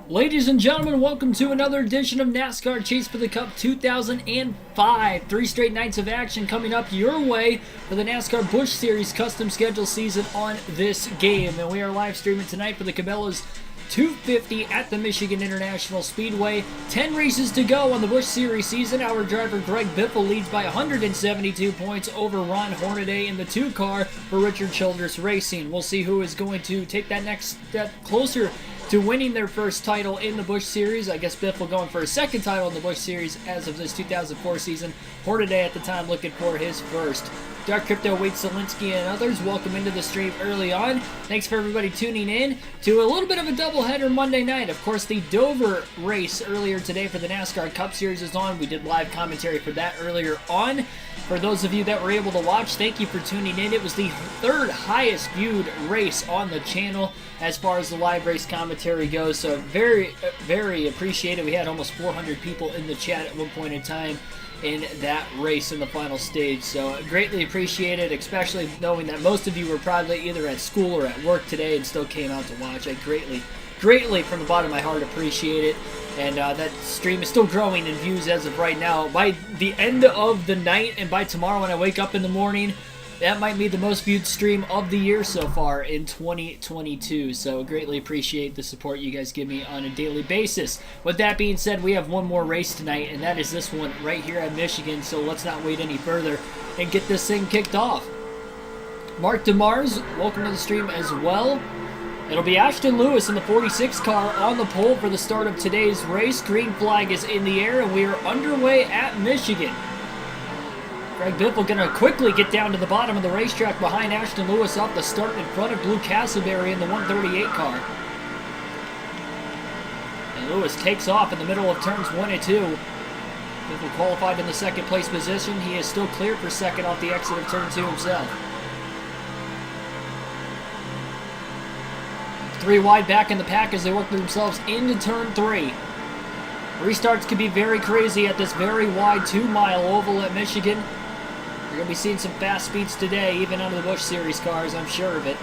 Ladies and gentlemen, welcome to another edition of NASCAR Chase for the Cup 2005. 3 straight nights of action coming up your way for the NASCAR Busch Series custom schedule season on this game. And we are live streaming tonight for the Cabela's 250 at the Michigan International Speedway. 10 races to go on the Busch Series season. Our driver Greg Biffle leads by 172 points over Ron Hornaday in the 2 car for Richard Childress Racing. We'll see who is going to take that next step closer to winning their first title in the Busch Series. I guess Biffle going for a second title in the Busch Series as of this 2004 season. Hornaday at the time looking for his first. Dark Crypto, Wade Zielinski, and others, welcome into the stream early on. Thanks for everybody tuning in to a little bit of a doubleheader Monday night. Of course, the Dover race earlier today for the NASCAR Cup Series is on. We did live commentary for that earlier on. For those of you that were able to watch, thank you for tuning in. It was the 3rd highest viewed race on the channel as far as the live race commentary goes. So very, very appreciated. We had almost 400 people in the chat at one point in time in that race in the final stage. So greatly appreciated, especially knowing that most of you were probably either at school or at work today and still came out to watch. I greatly from the bottom of my heart appreciate it. And that stream is still growing in views as of right now. By the end of the night and by tomorrow when I wake up in the morning, that might be the most viewed stream of the year so far in 2022. So greatly appreciate the support you guys give me on a daily basis. With that being said, we have one more race tonight, and that is this one right here at Michigan. So let's not wait any further and get this thing kicked off. Mark DeMars, welcome to the stream as well. It'll be Ashton Lewis in the 46 car on the pole for the start of today's race. Green flag is in the air, and we are underway at Michigan. Greg Biffle going to quickly get down to the bottom of the racetrack behind Ashton Lewis off the start in front of Blue Castleberry in the 138 car. And Lewis takes off in the middle of turns 1 and 2. Biffle qualified in the second place position. He is still clear for second off the exit of turn 2 himself. 3 wide back in the pack as they work themselves into turn 3. Restarts can be very crazy at this very wide 2-mile oval at Michigan. You're going to be seeing some fast speeds today, even under the Busch Series cars, I'm sure of it.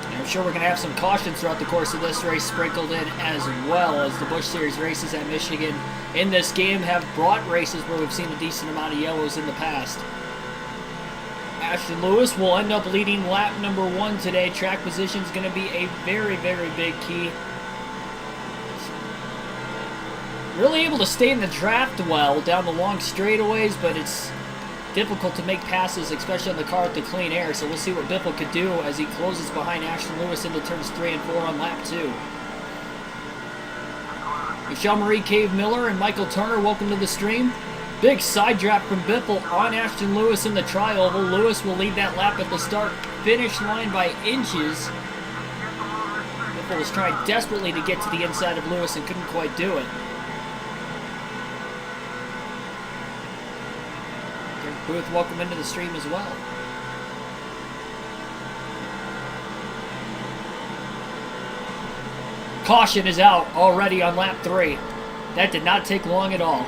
And I'm sure we're going to have some cautions throughout the course of this race sprinkled in as well, as the Busch Series races at Michigan in this game have brought races where we've seen a decent amount of yellows in the past. Ashton Lewis will end up leading lap number 1 today. Track position is going to be a very, very big key. Really able to stay in the draft well down the long straightaways, but it's difficult to make passes, especially on the car with the clean air. So we'll see what Biffle could do as he closes behind Ashton Lewis into turns 3 and 4 on lap 2. Michelle Marie Cave Miller and Michael Turner, welcome to the stream. Big side draft from Biffle on Ashton Lewis in the tri-oval. Lewis will lead that lap at the start-finish line by inches. Biffle was trying desperately to get to the inside of Lewis and couldn't quite do it. Derek Booth, welcome into the stream as well. Caution is out already on lap 3. That did not take long at all.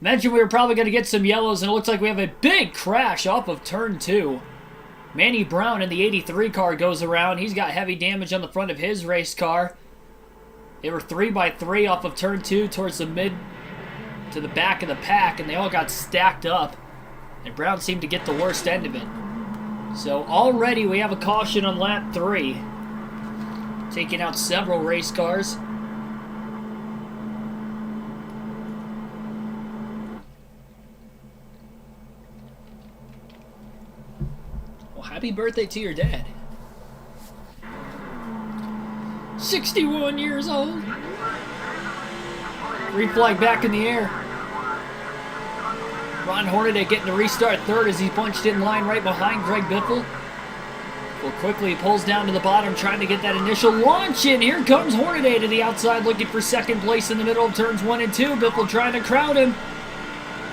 Mentioned we were probably going to get some yellows, and it looks like we have a big crash off of turn 2. Manny Brown in the 83 car goes around. He's got heavy damage on the front of his race car. They were 3x3 off of turn 2 towards the mid to the back of the pack, and they all got stacked up. And Brown seemed to get the worst end of it. So already we have a caution on lap 3. Taking out several race cars. Happy birthday to your dad. 61 years old. Green flag back in the air. Ron Hornaday getting to restart 3rd as he punched in line right behind Greg Biffle. Biffle quickly pulls down to the bottom trying to get that initial launch in. Here comes Hornaday to the outside looking for second place in the middle of turns 1 and 2. Biffle trying to crowd him.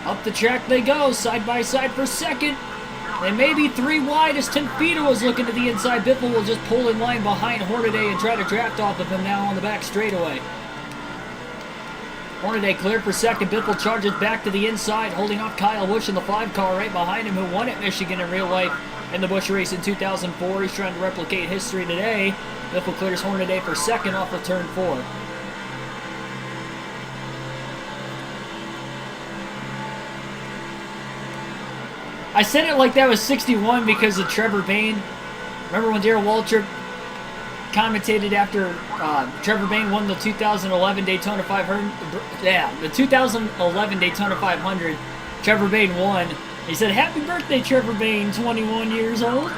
Up the track they go, side by side for second. And maybe 3 wide as Tenfito is looking to the inside. Biffle will just pull in line behind Hornaday and try to draft off of him now on the back straightaway. Hornaday cleared for second. Biffle charges back to the inside, holding off Kyle Busch in the 5 car right behind him, who won at Michigan in real life in the Busch race in 2004. He's trying to replicate history today. Biffle clears Hornaday for second off of turn 4. I said it like that was 61 because of Trevor Bayne. Remember when Darrell Waltrip commentated after Trevor Bayne won the 2011 Daytona 500? Yeah, the 2011 Daytona 500. Trevor Bayne won. He said, "Happy birthday, Trevor Bayne, 21 years old."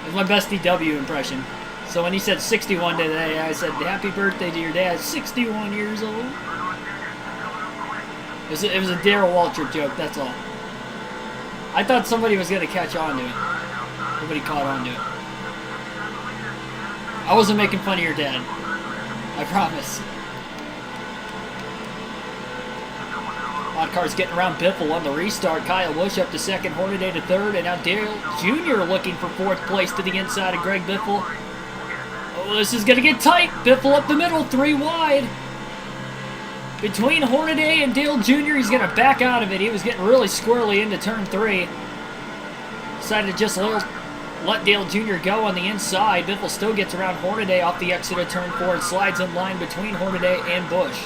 It was my best DW impression. So when he said 61 today, I said, "Happy birthday to your dad, 61 years old." It was a Darrell Waltrip joke, that's all. I thought somebody was going to catch on to it. Nobody caught on to it. I wasn't making fun of your dad. I promise. A lot of cars getting around Biffle on the restart. Kyle Busch up to second, Hornaday to third, and now Dale Jr. looking for fourth place to the inside of Greg Biffle. Oh, this is going to get tight. Biffle up the middle, 3 wide. Between Hornaday and Dale Jr., he's going to back out of it. He was getting really squirrely into turn 3. Decided to just let Dale Jr. go on the inside. Biffle still gets around Hornaday off the exit of turn 4 and slides in line between Hornaday and Busch.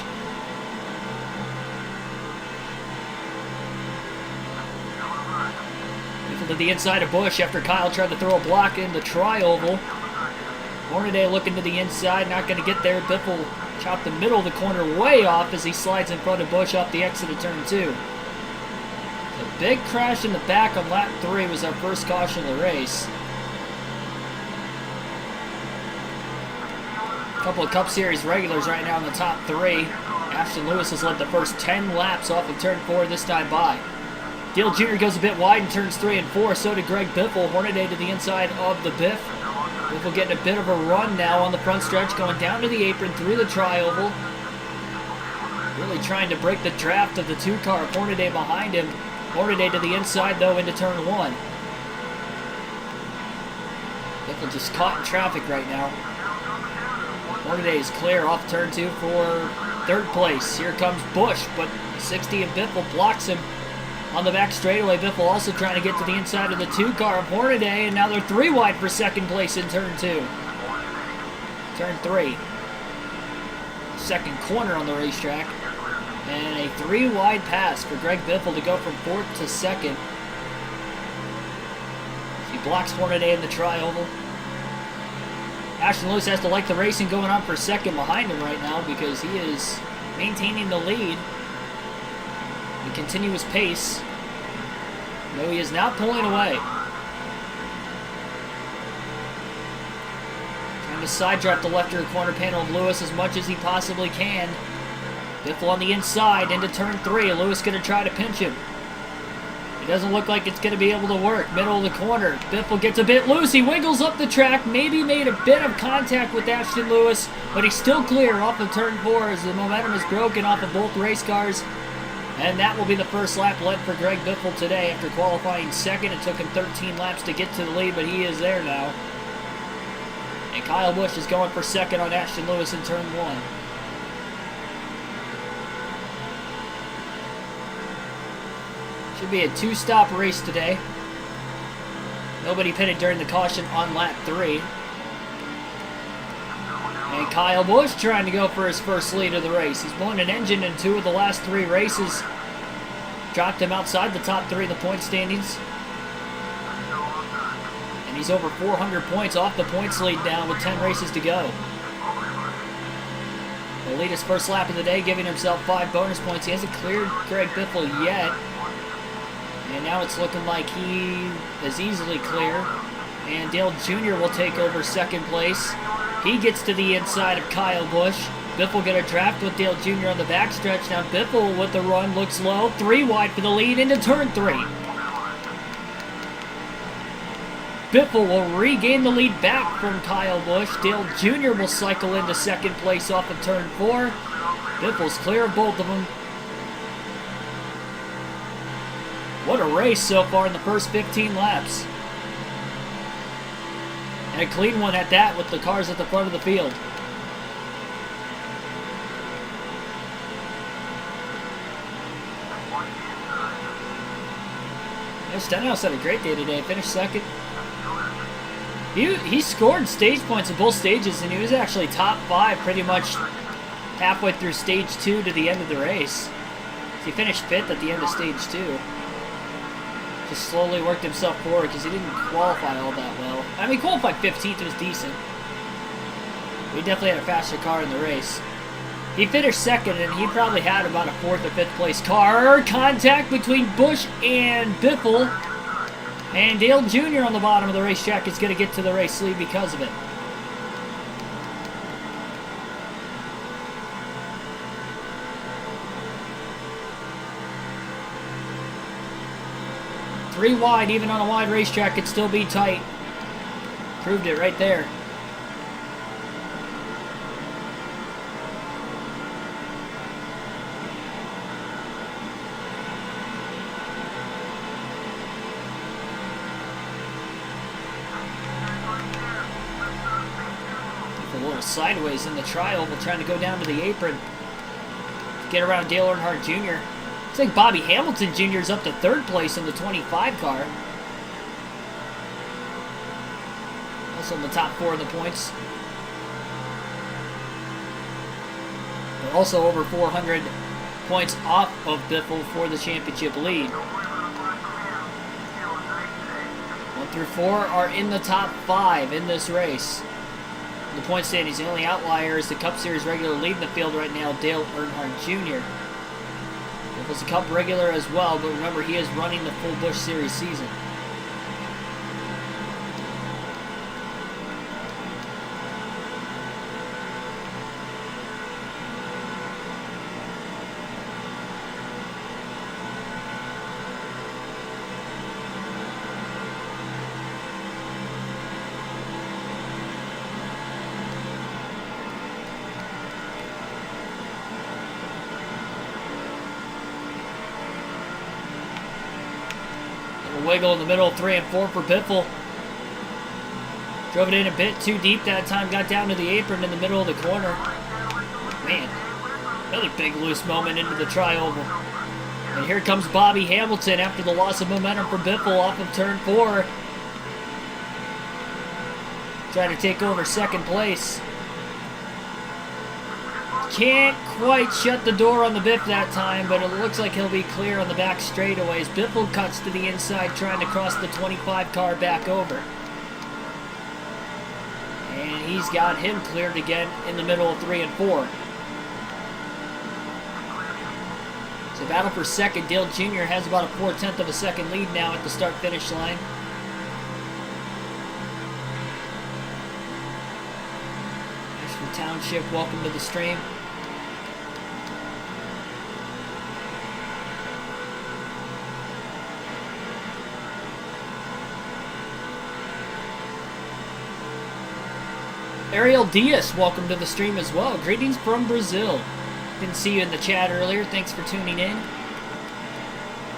Biffle to the inside of Busch after Kyle tried to throw a block in the tri-oval. Hornaday looking to the inside, not going to get there. Biffle chopped the middle of the corner way off as he slides in front of Busch off the exit of turn 2. The big crash in the back on lap 3 was our first caution of the race. A couple of Cup Series regulars right now in the top 3. Ashton Lewis has led the first 10 laps off of turn 4 this time by. Dale Jr. goes a bit wide in turns 3 and 4, so did Greg Biffle. Hornaday to the inside of the Biff. Biffle getting a bit of a run now on the front stretch, going down to the apron through the tri-oval. Really trying to break the draft of the 2-car. Hornaday behind him. Hornaday to the inside, though, into turn 1. Biffle just caught in traffic right now. Hornaday is clear off turn 2 for third place. Here comes Busch, but 60 and Biffle blocks him on the back straightaway. Biffle also trying to get to the inside of the 2-car of Hornaday, and now they're 3 wide for second place in turn 2. Turn 3. Second corner on the racetrack. And a 3 wide pass for Greg Biffle to go from 4th to 2nd. He blocks Hornaday in the tri-oval. Ashton Lewis has to like the racing going on for second behind him right now because he is maintaining the lead. The continuous pace. No, he is not pulling away. Trying to side draft the left rear corner panel of Lewis as much as he possibly can. Biffle on the inside into turn 3. Lewis going to try to pinch him. It doesn't look like it's going to be able to work. Middle of the corner. Biffle gets a bit loose. He wiggles up the track. Maybe made a bit of contact with Ashton Lewis, but he's still clear off of turn 4 as the momentum is broken off of both race cars. And that will be the first lap led for Greg Biffle today after qualifying second. It took him 13 laps to get to the lead, but he is there now. And Kyle Busch is going for second on Ashton Lewis in turn 1. Should be a 2-stop race today. Nobody pitted during the caution on lap 3. And Kyle Busch trying to go for his first lead of the race. He's blown an engine in 2 of the last 3 races. Dropped him outside the top 3 of the point standings. And he's over 400 points off the points lead now with 10 races to go. He'll lead his first lap of the day, giving himself 5 bonus points. He hasn't cleared Greg Biffle yet. And now it's looking like he is easily clear. And Dale Jr. will take over second place. He gets to the inside of Kyle Busch. Biffle get a draft with Dale Jr. on the backstretch. Now Biffle with the run looks low. 3 wide for the lead into turn 3. Biffle will regain the lead back from Kyle Busch. Dale Jr. will cycle into second place off of turn 4. Biffle's clear of both of them. What a race so far in the first 15 laps. And a clean one at that with the cars at the front of the field. Stenhouse had a great day today. Finished second. He scored stage points in both stages, and he was actually top 5 pretty much halfway through stage 2 to the end of the race. So he finished 5th at the end of stage 2. Just slowly worked himself forward because he didn't qualify all that well. I mean, he qualified 15th, was decent. He definitely had a faster car in the race. He finished second, and he probably had about a 4th or 5th place car. Contact between Busch and Biffle. And Dale Jr. on the bottom of the racetrack is going to get to the race lead because of it. Three wide, even on a wide racetrack, could still be tight. Proved it right there. A little sideways in the tri-oval, trying to go down to the apron. Get around Dale Earnhardt Jr. I think Bobby Hamilton Jr. is up to 3rd place in the 25 car. Also in the top 4 of the points. But also over 400 points off of Biffle for the championship lead. 1 through 4 are in the top 5 in this race. The point standings, the only outlier is the Cup Series regular leading the field right now, Dale Earnhardt Jr. It was a Cup regular as well, but remember, he is running the full Busch Series season. Wiggle in the middle, 3 and 4 for Biffle. Drove it in a bit too deep that time, got down to the apron in the middle of the corner. Man, another big loose moment into the tri-oval. And here comes Bobby Hamilton after the loss of momentum for Biffle off of turn 4. Trying to take over 2nd place. Can't quite shut the door on the Biff that time, but it looks like he'll be clear on the back straightaways. Biffle cuts to the inside, trying to cross the 25 car back over. And he's got him cleared again in the middle of 3 and 4. So battle for 2nd. Dale Jr. has about a 4/10 of a second lead now at the start-finish line. Ashford Township, welcome to the stream. Ariel Diaz, welcome to the stream as well. Greetings from Brazil. Didn't see you in the chat earlier. Thanks for tuning in.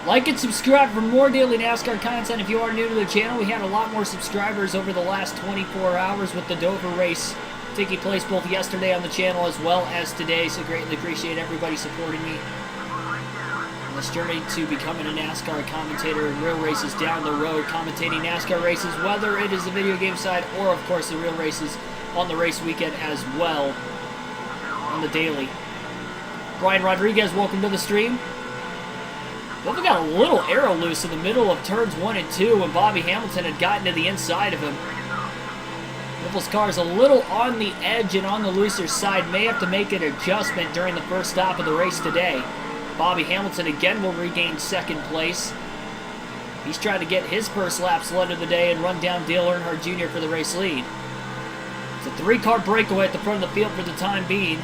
Like and subscribe for more daily NASCAR content if you are new to the channel. We had a lot more subscribers over the last 24 hours with the Dover race taking place both yesterday on the channel as well as today. So greatly appreciate everybody supporting me on this journey to becoming a NASCAR commentator in real races down the road, commentating NASCAR races, whether it is the video game side or, of course, the real races on the race weekend as well on the daily. Brian Rodriguez, welcome to the stream. Well, we got a little arrow loose in the middle of turns 1 and 2 when Bobby Hamilton had gotten to the inside of him. Biffle's car is a little on the edge and on the looser side. May have to make an adjustment during the first stop of the race today. Bobby Hamilton again will regain 2nd place. He's trying to get his first lap sled of the day and run down Dale Earnhardt Jr. for the race lead. It's a 3-car breakaway at the front of the field for the time being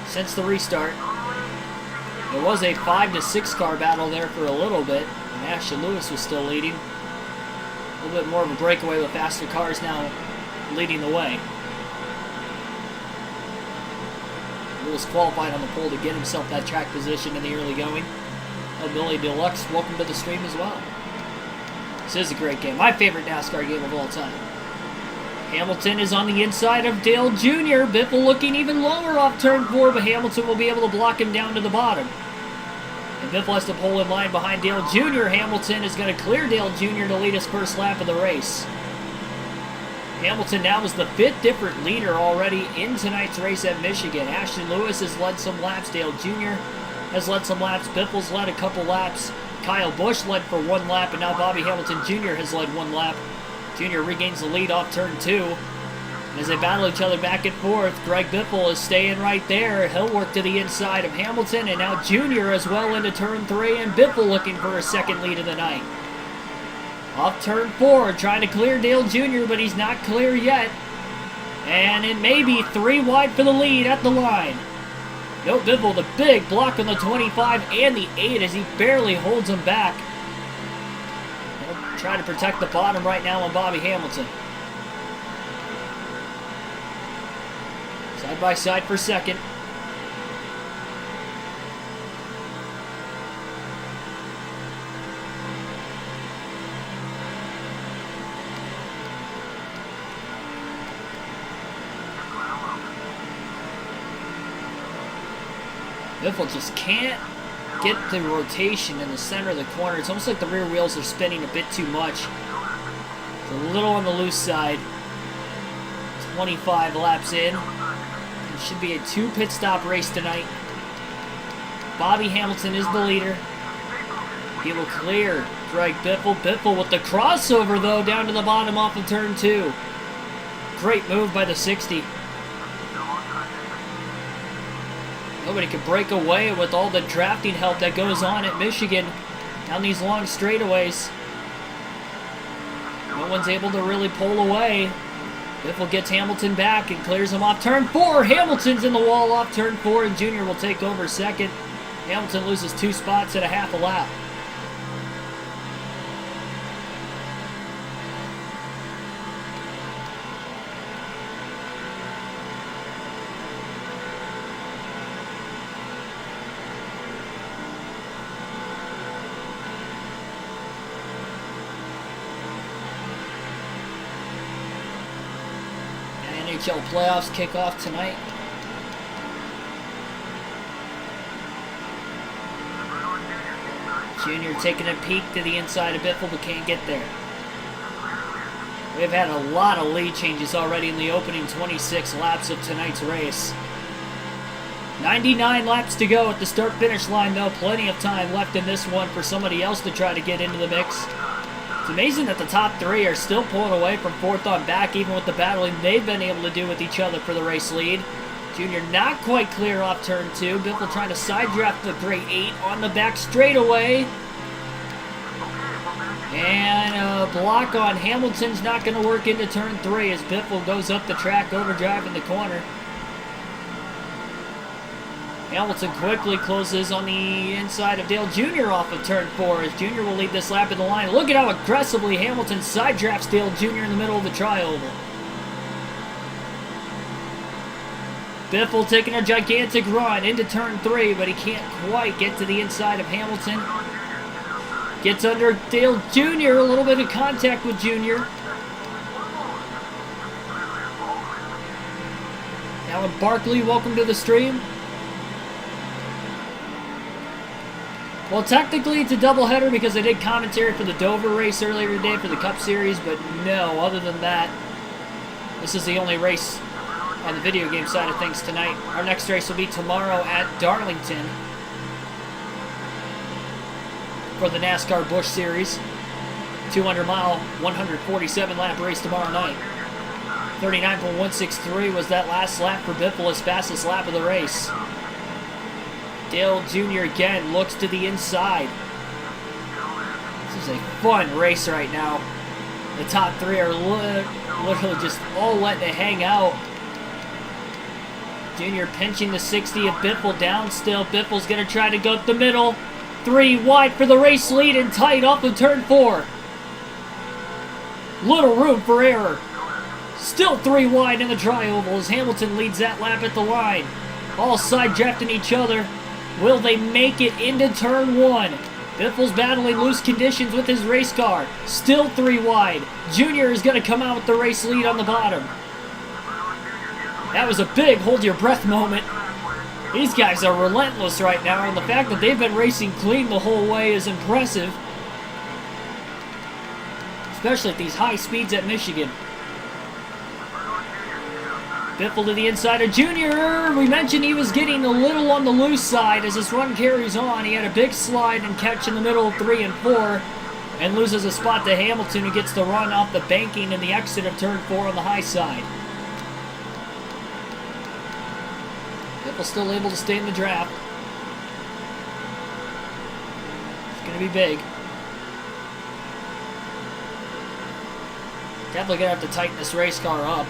since the restart. There was a 5 to 6 car battle there for a little bit, and Ashton Lewis was still leading. A little bit more of a breakaway with faster cars now leading the way. Lewis qualified on the pole to get himself that track position in the early going. Oh, Billy Deluxe, welcome to the stream as well. This is a great game. My favorite NASCAR game of all time. Hamilton is on the inside of Dale Jr. Biffle looking even lower off turn 4, but Hamilton will be able to block him down to the bottom. And Biffle has to pull in line behind Dale Jr. Hamilton is going to clear Dale Jr. to lead his first lap of the race. Hamilton now is the 5th different leader already in tonight's race at Michigan. Ashton Lewis has led some laps. Dale Jr. has led some laps. Biffle's led a couple laps. Kyle Busch led for 1 lap, and now Bobby Hamilton Jr. has led 1 lap. Jr. regains the lead off turn 2. As they battle each other back and forth, Greg Biffle is staying right there. He'll work to the inside of Hamilton, and now Jr. as well into turn 3, and Biffle looking for a second lead of the night. Off turn 4, trying to clear Dale Jr., but he's not clear yet. And it may be 3 wide for the lead at the line. Nope, Biffle, the big block on the 25 and the 8 as he barely holds him back. He'll try to protect the bottom right now on Bobby Hamilton. Side by side for second. Biffle just can't get the rotation in the center of the corner. It's almost like the rear wheels are spinning a bit too much. It's a little on the loose side. 25 laps in. It should be a 2 pit stop race tonight. Bobby Hamilton is the leader. He will clear Greg Biffle. Biffle with the crossover, though, down to the bottom off of turn 2. Great move by the 60. Nobody can break away with all the drafting help that goes on at Michigan down these long straightaways. No one's able to really pull away. Biffle gets Hamilton back and clears him off turn 4. Hamilton's in the wall off turn 4, and Jr. will take over second. Hamilton loses 2 spots at a half a lap. NHL playoffs kick off tonight. Junior taking a peek to the inside of Biffle, but can't get there. We've had a lot of lead changes already in the opening 26 laps of tonight's race. 99 laps to go at the start-finish line, though. Plenty of time left in this one for somebody else to try to get into the mix. It's amazing that the top 3 are still pulling away from 4th on back, even with the battling they've been able to do with each other for the race lead. Junior not quite clear off turn 2. Biffle trying to side draft the great 8 on the back straightaway. And a block on Hamilton's not going to work into turn 3 as Biffle goes up the track, overdriving the corner. Hamilton quickly closes on the inside of Dale Jr. off of turn 4 as Jr. will lead this lap in the line. Look at how aggressively Hamilton side drafts Dale Jr. in the middle of the tri-oval. Biffle taking a gigantic run into turn 3, but he can't quite get to the inside of Hamilton. Gets under Dale Jr., a little bit of contact with Jr. Alan Barkley, welcome to the stream. Well, technically it's a doubleheader because I did commentary for the Dover race earlier today for the Cup Series, but no, other than that, this is the only race on the video game side of things tonight. Our next race will be tomorrow at Darlington for the NASCAR Busch Series. 200-mile, 147-lap race tomorrow night. 39.163 was that last lap for Biffle, his fastest lap of the race. Dale Jr. again looks to the inside. This is a fun race right now. The top 3 are literally just all letting it hang out. Jr. pinching the 60 of Biffle down still. Biffle's going to try to go up the middle. 3 wide for the race lead and tight off of turn 4. Little room for error. Still 3 wide in the tri-oval as Hamilton leads that lap at the line. All side drafting each other. Will they make it into turn 1? Biffle's battling loose conditions with his race car. Still 3 wide. Junior is going to come out with the race lead on the bottom. That was a big hold your breath moment. These guys are relentless right now, and the fact that they've been racing clean the whole way is impressive. Especially at these high speeds at Michigan. Biffle to the inside of Junior. We mentioned he was getting a little on the loose side as this run carries on. He had a big slide and catch in the middle of 3 and 4 and loses a spot to Hamilton, who gets the run off the banking in the exit of turn 4 on the high side. Biffle still able to stay in the draft. It's going to be big. Definitely going to have to tighten this race car up.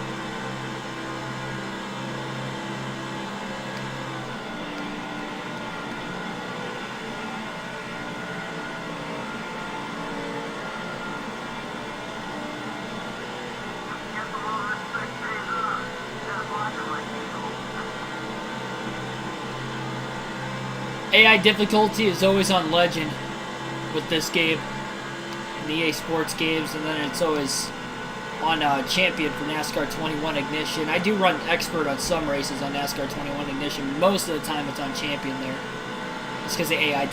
AI difficulty is always on Legend with this game, in the EA Sports games, and then it's always on Champion for NASCAR 21 Ignition. I do run Expert on some races on NASCAR 21 Ignition. Most of the time it's on Champion there. It's because the AI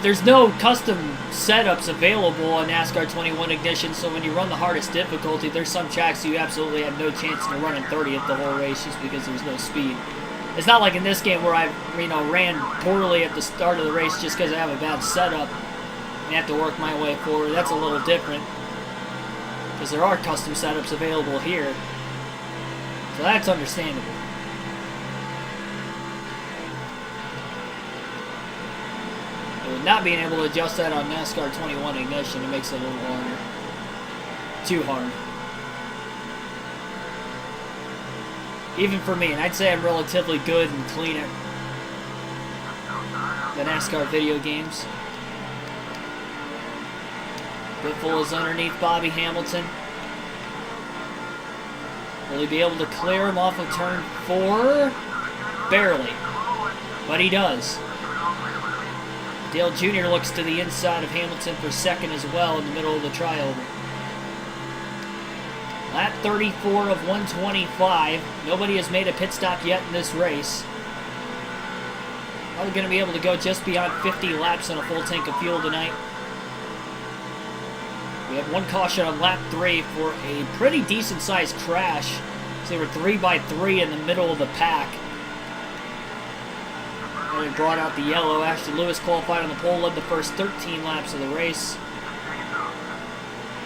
there's no custom setups available on NASCAR 21 Ignition, so when you run the hardest difficulty, there's some tracks you absolutely have no chance to run in 30th the whole race just because there's no speed. It's not like in this game where I, ran poorly at the start of the race just because I have a bad setup and have to work my way forward. That's a little different because there are custom setups available here, so that's understandable. But with not being able to adjust that on NASCAR 21 Ignition, it makes it a little harder. Too hard. Even for me, and I'd say I'm relatively good and clean at the NASCAR video games. Biffle is underneath Bobby Hamilton. Will he be able to clear him off of turn 4? Barely. But he does. Dale Jr. looks to the inside of Hamilton for second as well in the middle of the trioval. Lap 34 of 125. Nobody has made a pit stop yet in this race. Probably going to be able to go just beyond 50 laps on a full tank of fuel tonight. We have one caution on lap 3 for a pretty decent-sized crash. So they were 3x3 in the middle of the pack. And it brought out the yellow. Ashton Lewis qualified on the pole, led the first 13 laps of the race.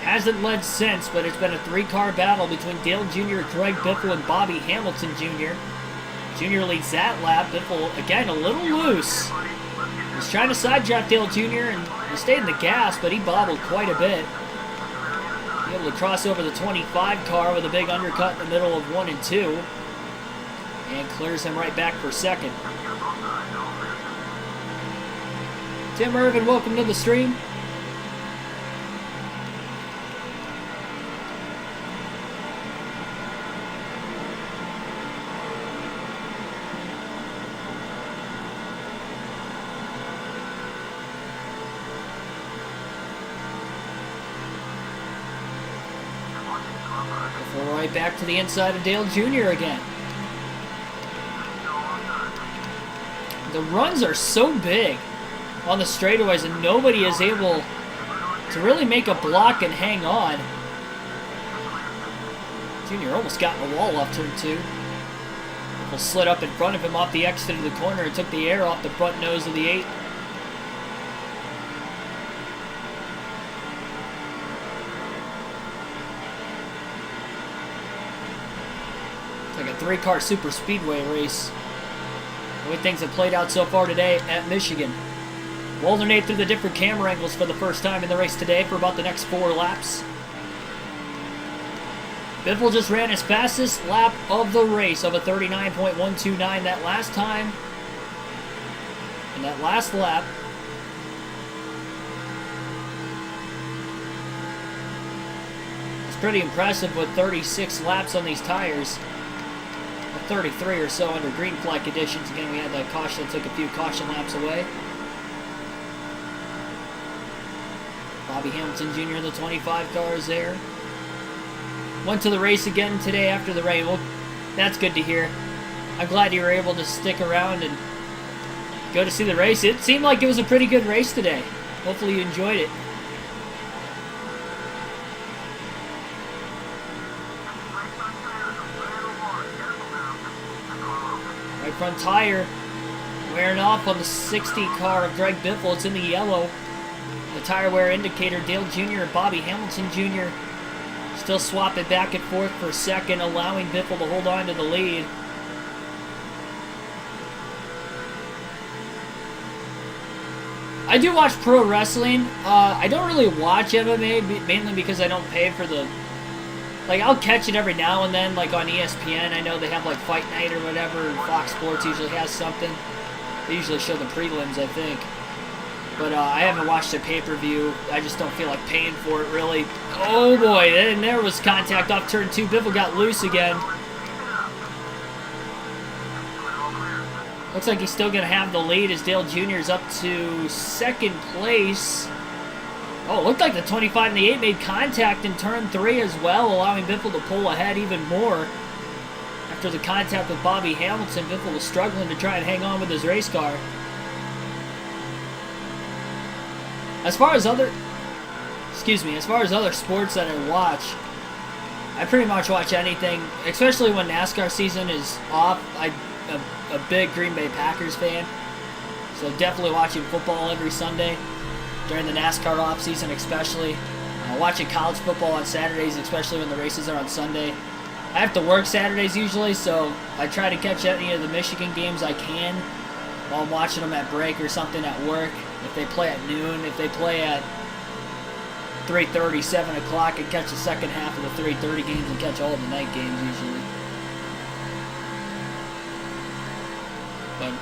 Hasn't led since, but it's been a 3-car battle between Dale Jr., Greg Biffle, and Bobby Hamilton Jr. Jr. leads that lap. Biffle, again, a little loose. He's trying to side draft Dale Jr., and he stayed in the gas, but he bobbled quite a bit. Able to cross over the 25 car with a big undercut in the middle of 1 and 2. And clears him right back for second. Tim Irvin, welcome to the stream. Right back to the inside of Dale Jr. again. The runs are so big on the straightaways and nobody is able to really make a block and hang on. Jr. almost got in the wall off turn 2. Will slid up in front of him off the exit of the corner and took the air off the front nose of the 8. Like a 3-car super speedway race. The way things have played out so far today at Michigan. We'll alternate through the different camera angles for the first time in the race today for about the next 4 laps. Biffle just ran his fastest lap of the race of a 39.129 that last time. And that last lap. It's pretty impressive with 36 laps on these tires. 33 or so under green flag conditions. Again, we had that caution that took a few caution laps away. Bobby Hamilton Jr. in the 25 cars there. Went to the race again today after the rain. Well, that's good to hear. I'm glad you were able to stick around and go to see the race. It seemed like it was a pretty good race today. Hopefully you enjoyed it. Right front tire wearing off on the 60 car of Greg Biffle. It's in the yellow. The tire wear indicator, Dale Jr. and Bobby Hamilton Jr. still swapping back and forth for second, allowing Biffle to hold on to the lead. I do watch pro wrestling. I don't really watch MMA, mainly because I don't pay for the... Like, I'll catch it every now and then, like on ESPN. I know they have, like, Fight Night or whatever, and Fox Sports usually has something. They usually show the prelims, I think. But I haven't watched a pay-per-view. I just don't feel like paying for it, really. Oh, boy, and there was contact off turn 2. Biffle got loose again. Looks like he's still going to have the lead as Dale Jr. is up to second place. Oh, it looked like the 25 and the 8 made contact in turn 3 as well, allowing Biffle to pull ahead even more. After the contact with Bobby Hamilton, Biffle was struggling to try and hang on with his race car. As far as other sports that I watch, I pretty much watch anything, especially when NASCAR season is off. I'm a big Green Bay Packers fan, so definitely watching football every Sunday during the NASCAR off season, especially. Watching college football on Saturdays, especially when the races are on Sunday. I have to work Saturdays usually, so I try to catch any of the Michigan games I can while I'm watching them at break or something at work. If they play at noon, if they play at 3:30, 7 o'clock, and catch the second half of the 3:30 games and catch all of the night games usually. But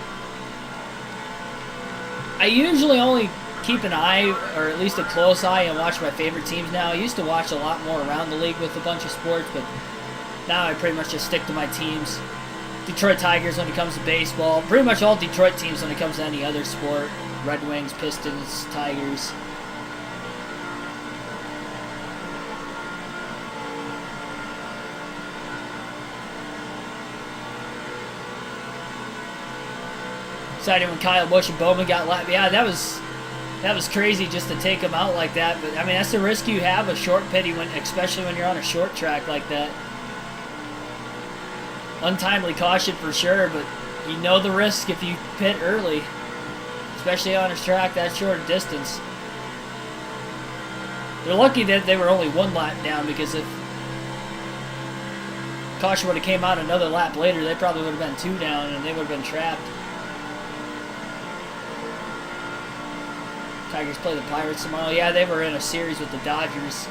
I usually only keep an eye, or at least a close eye, and watch my favorite teams now. I used to watch a lot more around the league with a bunch of sports, but now I pretty much just stick to my teams. Detroit Tigers when it comes to baseball. Pretty much all Detroit teams when it comes to any other sport. Red Wings, Pistons, Tigers. Excited when Kyle Busch and Bowman got left. Yeah, that was crazy just to take them out like that. But I mean, that's the risk you have with short pitting, especially when you're on a short track like that. Untimely caution for sure, but you know the risk if you pit early, especially on a track that short a distance. They're lucky that they were only one lap down, because if caution would have came out another lap later, they probably would have been 2 down and they would have been trapped. Tigers play the Pirates tomorrow. Yeah, they were in a series with the Dodgers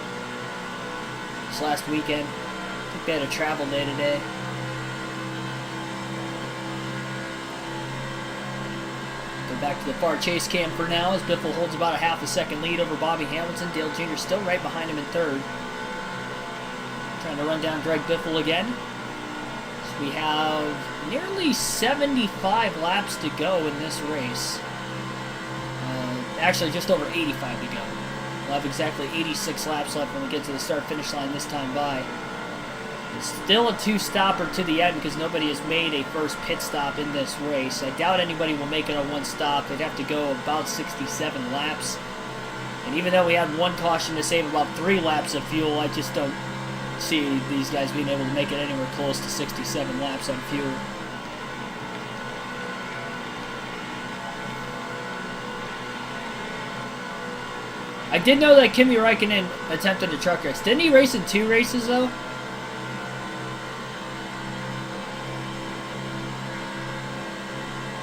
this last weekend. I think they had a travel day today. Go back to the far chase cam for now as Biffle holds about a half a second lead over Bobby Hamilton. Dale Jr. still right behind him in third. Trying to run down Greg Biffle again. So we have nearly 75 laps to go in this race. Actually, just over 85 to go. We'll have exactly 86 laps left when we get to the start-finish line this time by. It's still a 2-stopper to the end because nobody has made a first pit stop in this race. I doubt anybody will make it on one stop. They'd have to go about 67 laps. And even though we had one caution to save about 3 laps of fuel, I just don't see these guys being able to make it anywhere close to 67 laps on fuel. I did know that Kimi Räikkönen attempted a truck race. Didn't he race in 2 races, though?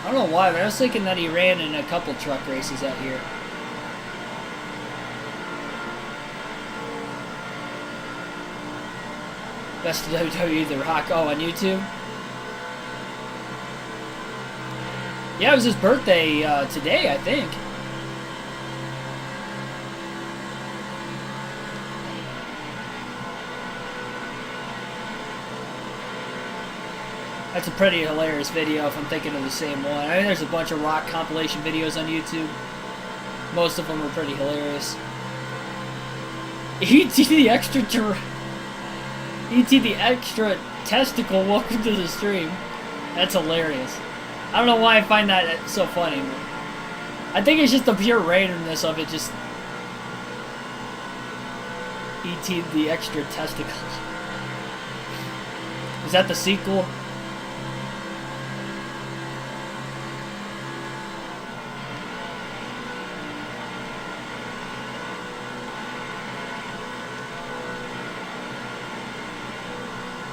I don't know why, but I was thinking that he ran in a couple truck races that year. Best of WWE The Rock. Oh, on YouTube? Yeah, it was his birthday today, I think. That's a pretty hilarious video if I'm thinking of the same one. I mean, there's a bunch of Rock compilation videos on YouTube. Most of them are pretty hilarious. E.T. the extra testicle, welcome to the stream. That's hilarious. I don't know why I find that so funny. I think it's just the pure randomness of it. Just E.T. the extra testicle. Is that the sequel?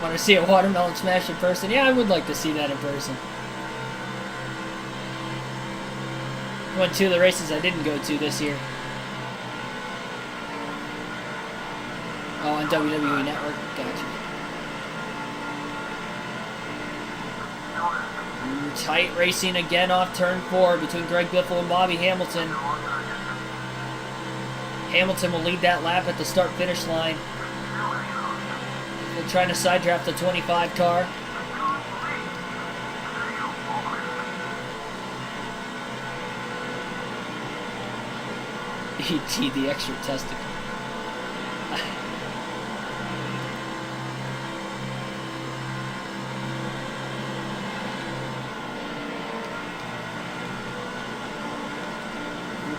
Want to see a watermelon smash in person? Yeah, I would like to see that in person. Went to the races I didn't go to this year. Oh, on WWE Network. Gotcha. Tight racing again off turn 4 between Greg Biffle and Bobby Hamilton. Hamilton will lead that lap at the start-finish line. We're trying to side draft the 25 car. E.T. the extra testicle.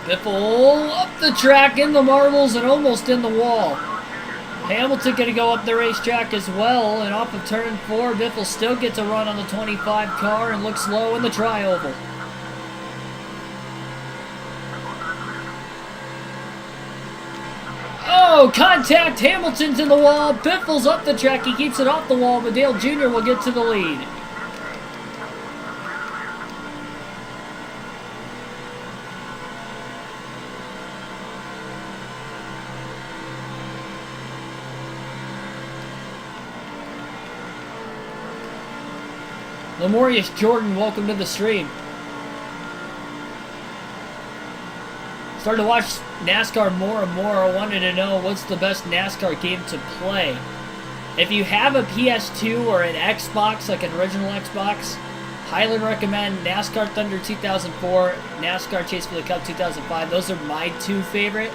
Biffle up the track in the marbles and almost in the wall. Hamilton going to go up the racetrack as well, and off of turn 4, Biffle still gets a run on the 25 car and looks low in the tri-oval. Oh, contact! Hamilton's in the wall. Biffle's up the track. He keeps it off the wall, but Dale Jr. will get to the lead. Lamorius Jordan, welcome to the stream. Started to watch NASCAR more and more. I wanted to know what's the best NASCAR game to play. If you have a PS2 or an Xbox, like an original Xbox, highly recommend NASCAR Thunder 2004, NASCAR Chase for the Cup 2005. Those are my two favorite.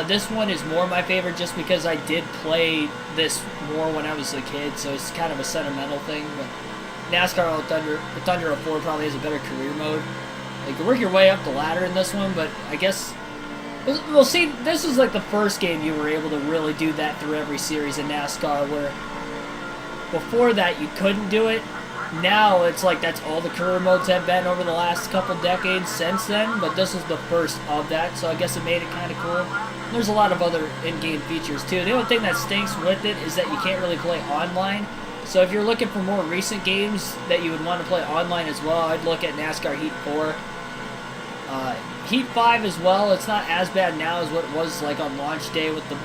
This one is more my favorite just because I did play this more when I was a kid, so it's kind of a sentimental thing. But NASCAR Thunder 04 probably has a better career mode. You can work your way up the ladder in this one, but I guess we'll see. This is like the first game you were able to really do that through every series in NASCAR, where before that you couldn't do it. Now it's like that's all the career modes have been over the last couple decades since then, but this is the first of that, so I guess it made it kind of cool. There's a lot of other in-game features too. The only thing that stinks with it is that you can't really play online. So if you're looking for more recent games that you would want to play online as well, I'd look at NASCAR Heat 4. Heat 5 as well. It's not as bad now as what it was like on launch day with the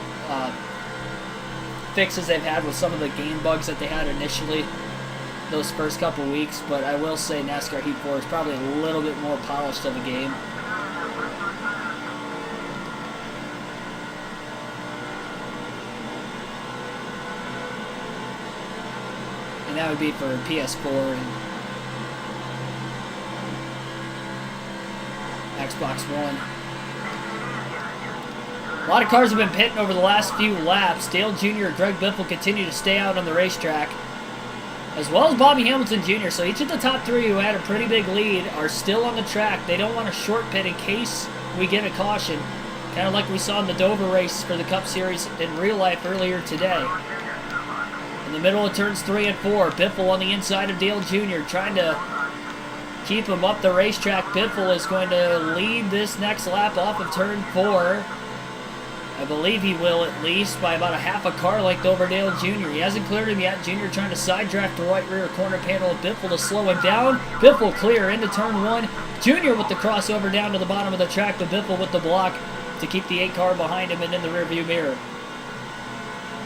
fixes they've had with some of the game bugs that they had initially those first couple weeks. But I will say NASCAR Heat 4 is probably a little bit more polished of a game. And that would be for PS4 and Xbox One. A lot of cars have been pitting over the last few laps. Dale Jr. and Greg Biffle continue to stay out on the racetrack, as well as Bobby Hamilton Jr. So each of the top three who had a pretty big lead are still on the track. They don't want a short pit in case we get a caution, kind of like we saw in the Dover race for the Cup Series in real life earlier today. In the middle of turns 3 and 4, Biffle on the inside of Dale Jr. trying to keep him up the racetrack. Biffle is going to lead this next lap off of turn 4. I believe he will at least by about a half a car length over Dale Jr. He hasn't cleared him yet. Jr. trying to side draft the right rear corner panel of Biffle to slow him down. Biffle clear into turn 1. Jr. with the crossover down to the bottom of the track, but Biffle with the block to keep the 8 car behind him and in the rearview mirror.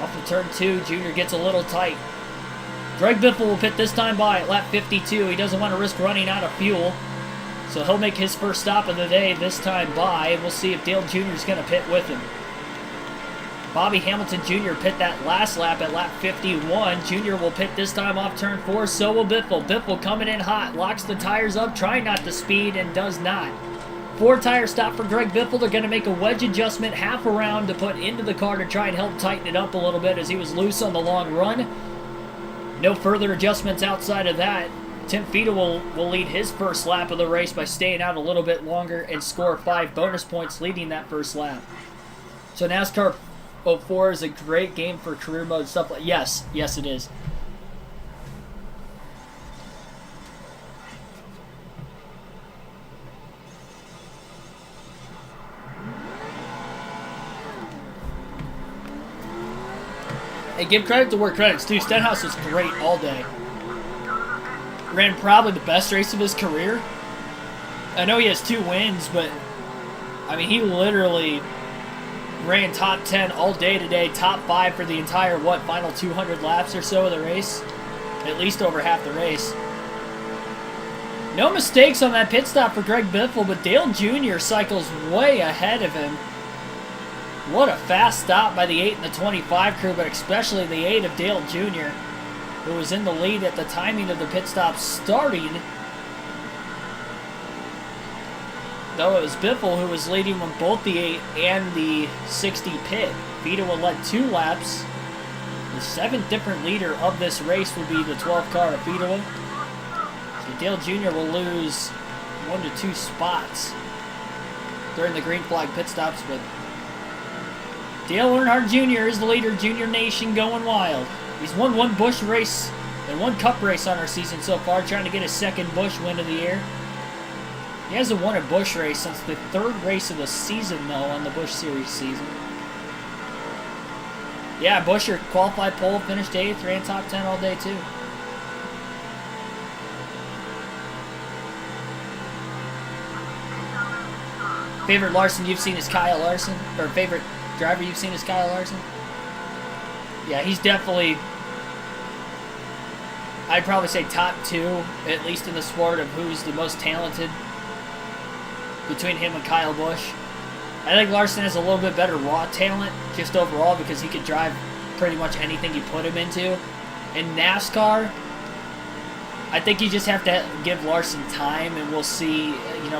Off of turn 2, Jr. gets a little tight. Greg Biffle will pit this time by at lap 52. He doesn't want to risk running out of fuel, so he'll make his first stop of the day this time by, and we'll see if Dale Jr. is going to pit with him. Bobby Hamilton Jr. pit that last lap at lap 51. Jr. will pit this time off turn 4, so will Biffle. Biffle coming in hot, locks the tires up, trying not to speed, and does not. 4-tire stop for Greg Biffle. They're going to make a wedge adjustment half around to put into the car to try and help tighten it up a little bit as he was loose on the long run. No further adjustments outside of that. Tim Feeta will lead his first lap of the race by staying out a little bit longer and score 5 bonus points leading that first lap. So NASCAR 04 is a great game for career mode stuff. Yes, it is. Hey, give credit to where credit's due. Stenhouse was great all day. Ran probably the best race of his career. I know he has 2 wins, but I mean, he literally ran top 10 all day today, top 5 for the entire, final 200 laps or so of the race. At least over half the race. No mistakes on that pit stop for Greg Biffle, but Dale Jr. cycles way ahead of him. What a fast stop by the 8 and the 25 crew, but especially the 8 of Dale Jr., who was in the lead at the timing of the pit stop starting. Though it was Biffle who was leading when both the 8 and the 60 pit. Feeta will let 2 laps. The 7th different leader of this race would be the 12 car of Feeta. So Dale Jr. will lose 1 to 2 spots during the green flag pit stops, but Dale Earnhardt Jr. is the leader. Junior Nation going wild. He's won 1 Busch race and 1 Cup race on our season so far, trying to get his 2nd Busch win of the year. He hasn't won a Busch race since the 3rd race of the season, though, on the Busch Series season. Yeah, Buescher qualified pole, finished 8th, ran top 10 all day, too. Favorite Larson you've seen is Kyle Larson? Or favorite driver you've seen is Kyle Larson? Yeah, he's definitely, I'd probably say top 2, at least in the sport, of who's the most talented between him and Kyle Busch. I think Larson has a little bit better raw talent, just overall, because he could drive pretty much anything you put him into. In NASCAR, I think you just have to give Larson time, and we'll see,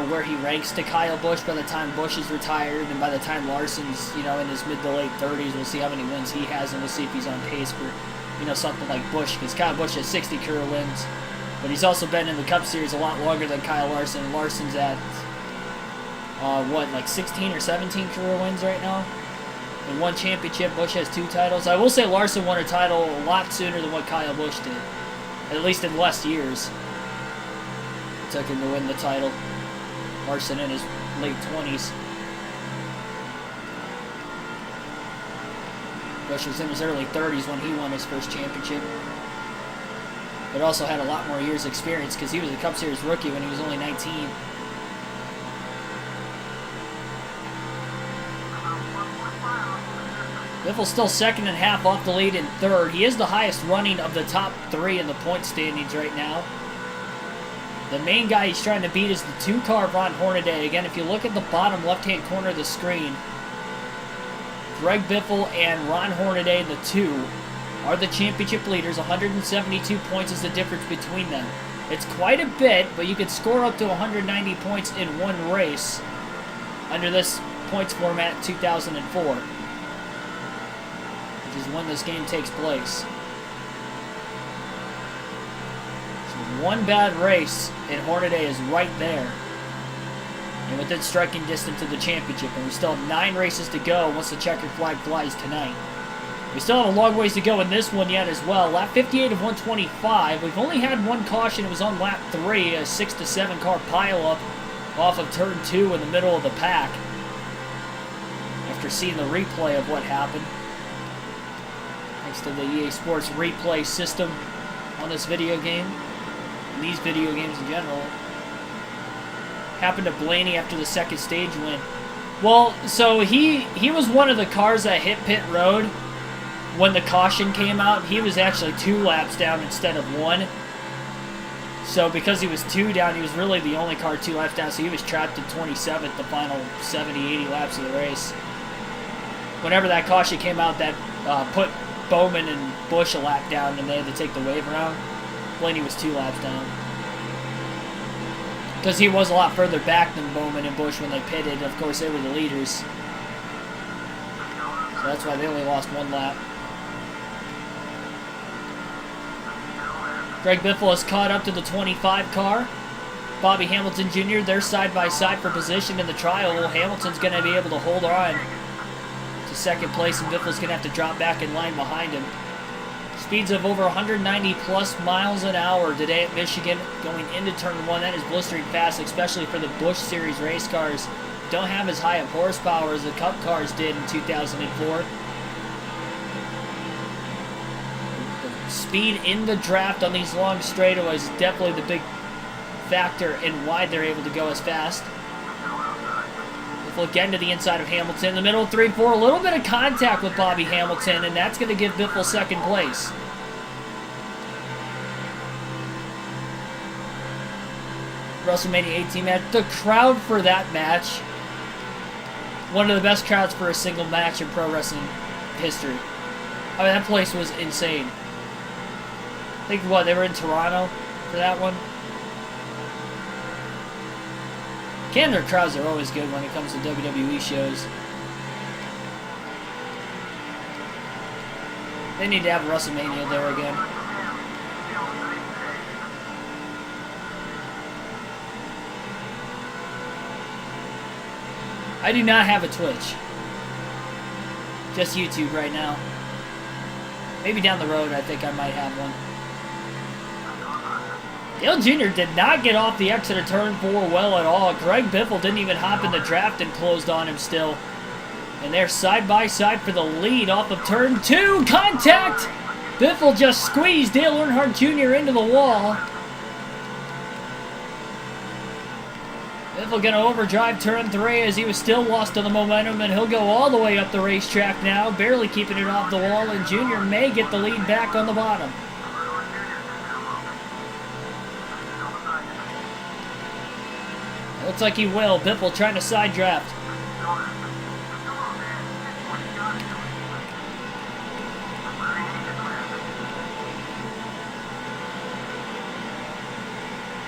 where he ranks to Kyle Busch by the time Busch is retired, and by the time Larson's, in his mid to late 30s, we'll see how many wins he has, and we'll see if he's on pace for, something like Busch, because Kyle Busch has 60 career wins, but he's also been in the Cup Series a lot longer than Kyle Larson, and Larson's at, 16 or 17 career wins right now? And 1 championship. Busch has 2 titles. I will say Larson won a title a lot sooner than what Kyle Busch did. At least in less years. It took him to win the title. Larson in his late 20s. Busch was in his early 30s when he won his first championship. But also had a lot more years experience because he was a Cup Series rookie when he was only 19. Biffle's still 2nd and a half off the lead in 3rd. He is the highest running of the top 3 in the point standings right now. The main guy he's trying to beat is the 2 car of Ron Hornaday. Again, if you look at the bottom left-hand corner of the screen, Greg Biffle and Ron Hornaday, the 2, are the championship leaders. 172 points is the difference between them. It's quite a bit, but you could score up to 190 points in one race under this points format in 2004. Is when this game takes place. So 1 bad race and Hornaday is right there. And within striking distance of the championship. And we still have 9 races to go once the checkered flag flies tonight. We still have a long ways to go in this one yet as well. Lap 58 of 125. We've only had 1 caution. It was on lap 3, a 6 to 7 car pileup off of turn 2 in the middle of the pack. After seeing the replay of what happened. Thanks to the EA Sports replay system on this video game, and these video games in general. Happened to Blaney after the 2nd stage win. Well, so he was one of the cars that hit pit road when the caution came out. He was actually 2 laps down instead of 1. So because he was 2 down, he was really the only car 2 laps down, so he was trapped at 27th the final 70, 80 laps of the race. Whenever that caution came out, that put Bowman and Busch a lap down, and they had to take the wave around. Blaney was 2 laps down. Because he was a lot further back than Bowman and Busch when they pitted. Of course, they were the leaders. So that's why they only lost 1 lap. Greg Biffle has caught up to the 25 car. Bobby Hamilton Jr., they're side by side for position in the trial. Hamilton's going to be able to hold on to second place, and Biffle's going to have to drop back in line behind him. Speeds of over 190 plus miles an hour today at Michigan going into turn 1. That is blistering fast, especially for the Busch Series race cars. Don't have as high of horsepower as the Cup cars did in 2004. The speed in the draft on these long straightaways is definitely the big factor in why they're able to go as fast. Biffle again to the inside of Hamilton. In the middle of 3-4, a little bit of contact with Bobby Hamilton, and that's going to give Biffle second place. WrestleMania 18 match. The crowd for that match, one of the best crowds for a single match in pro wrestling history. I mean, that place was insane. I think, what, they were in Toronto for that one? Canada crowds are always good when it comes to WWE shows. They need to have WrestleMania there again. I do not have a Twitch. Just YouTube right now. Maybe down the road I think I might have one. Dale Jr. did not get off the exit of turn 4 well at all. Greg Biffle didn't even hop in the draft and closed on him still. And they're side by side for the lead off of turn 2. Contact! Biffle just squeezed Dale Earnhardt Jr. into the wall. Biffle going to overdrive turn 3 as he was still lost on the momentum, and he'll go all the way up the racetrack now, barely keeping it off the wall, and Jr. may get the lead back on the bottom. Looks like he will. Biffle trying to side draft.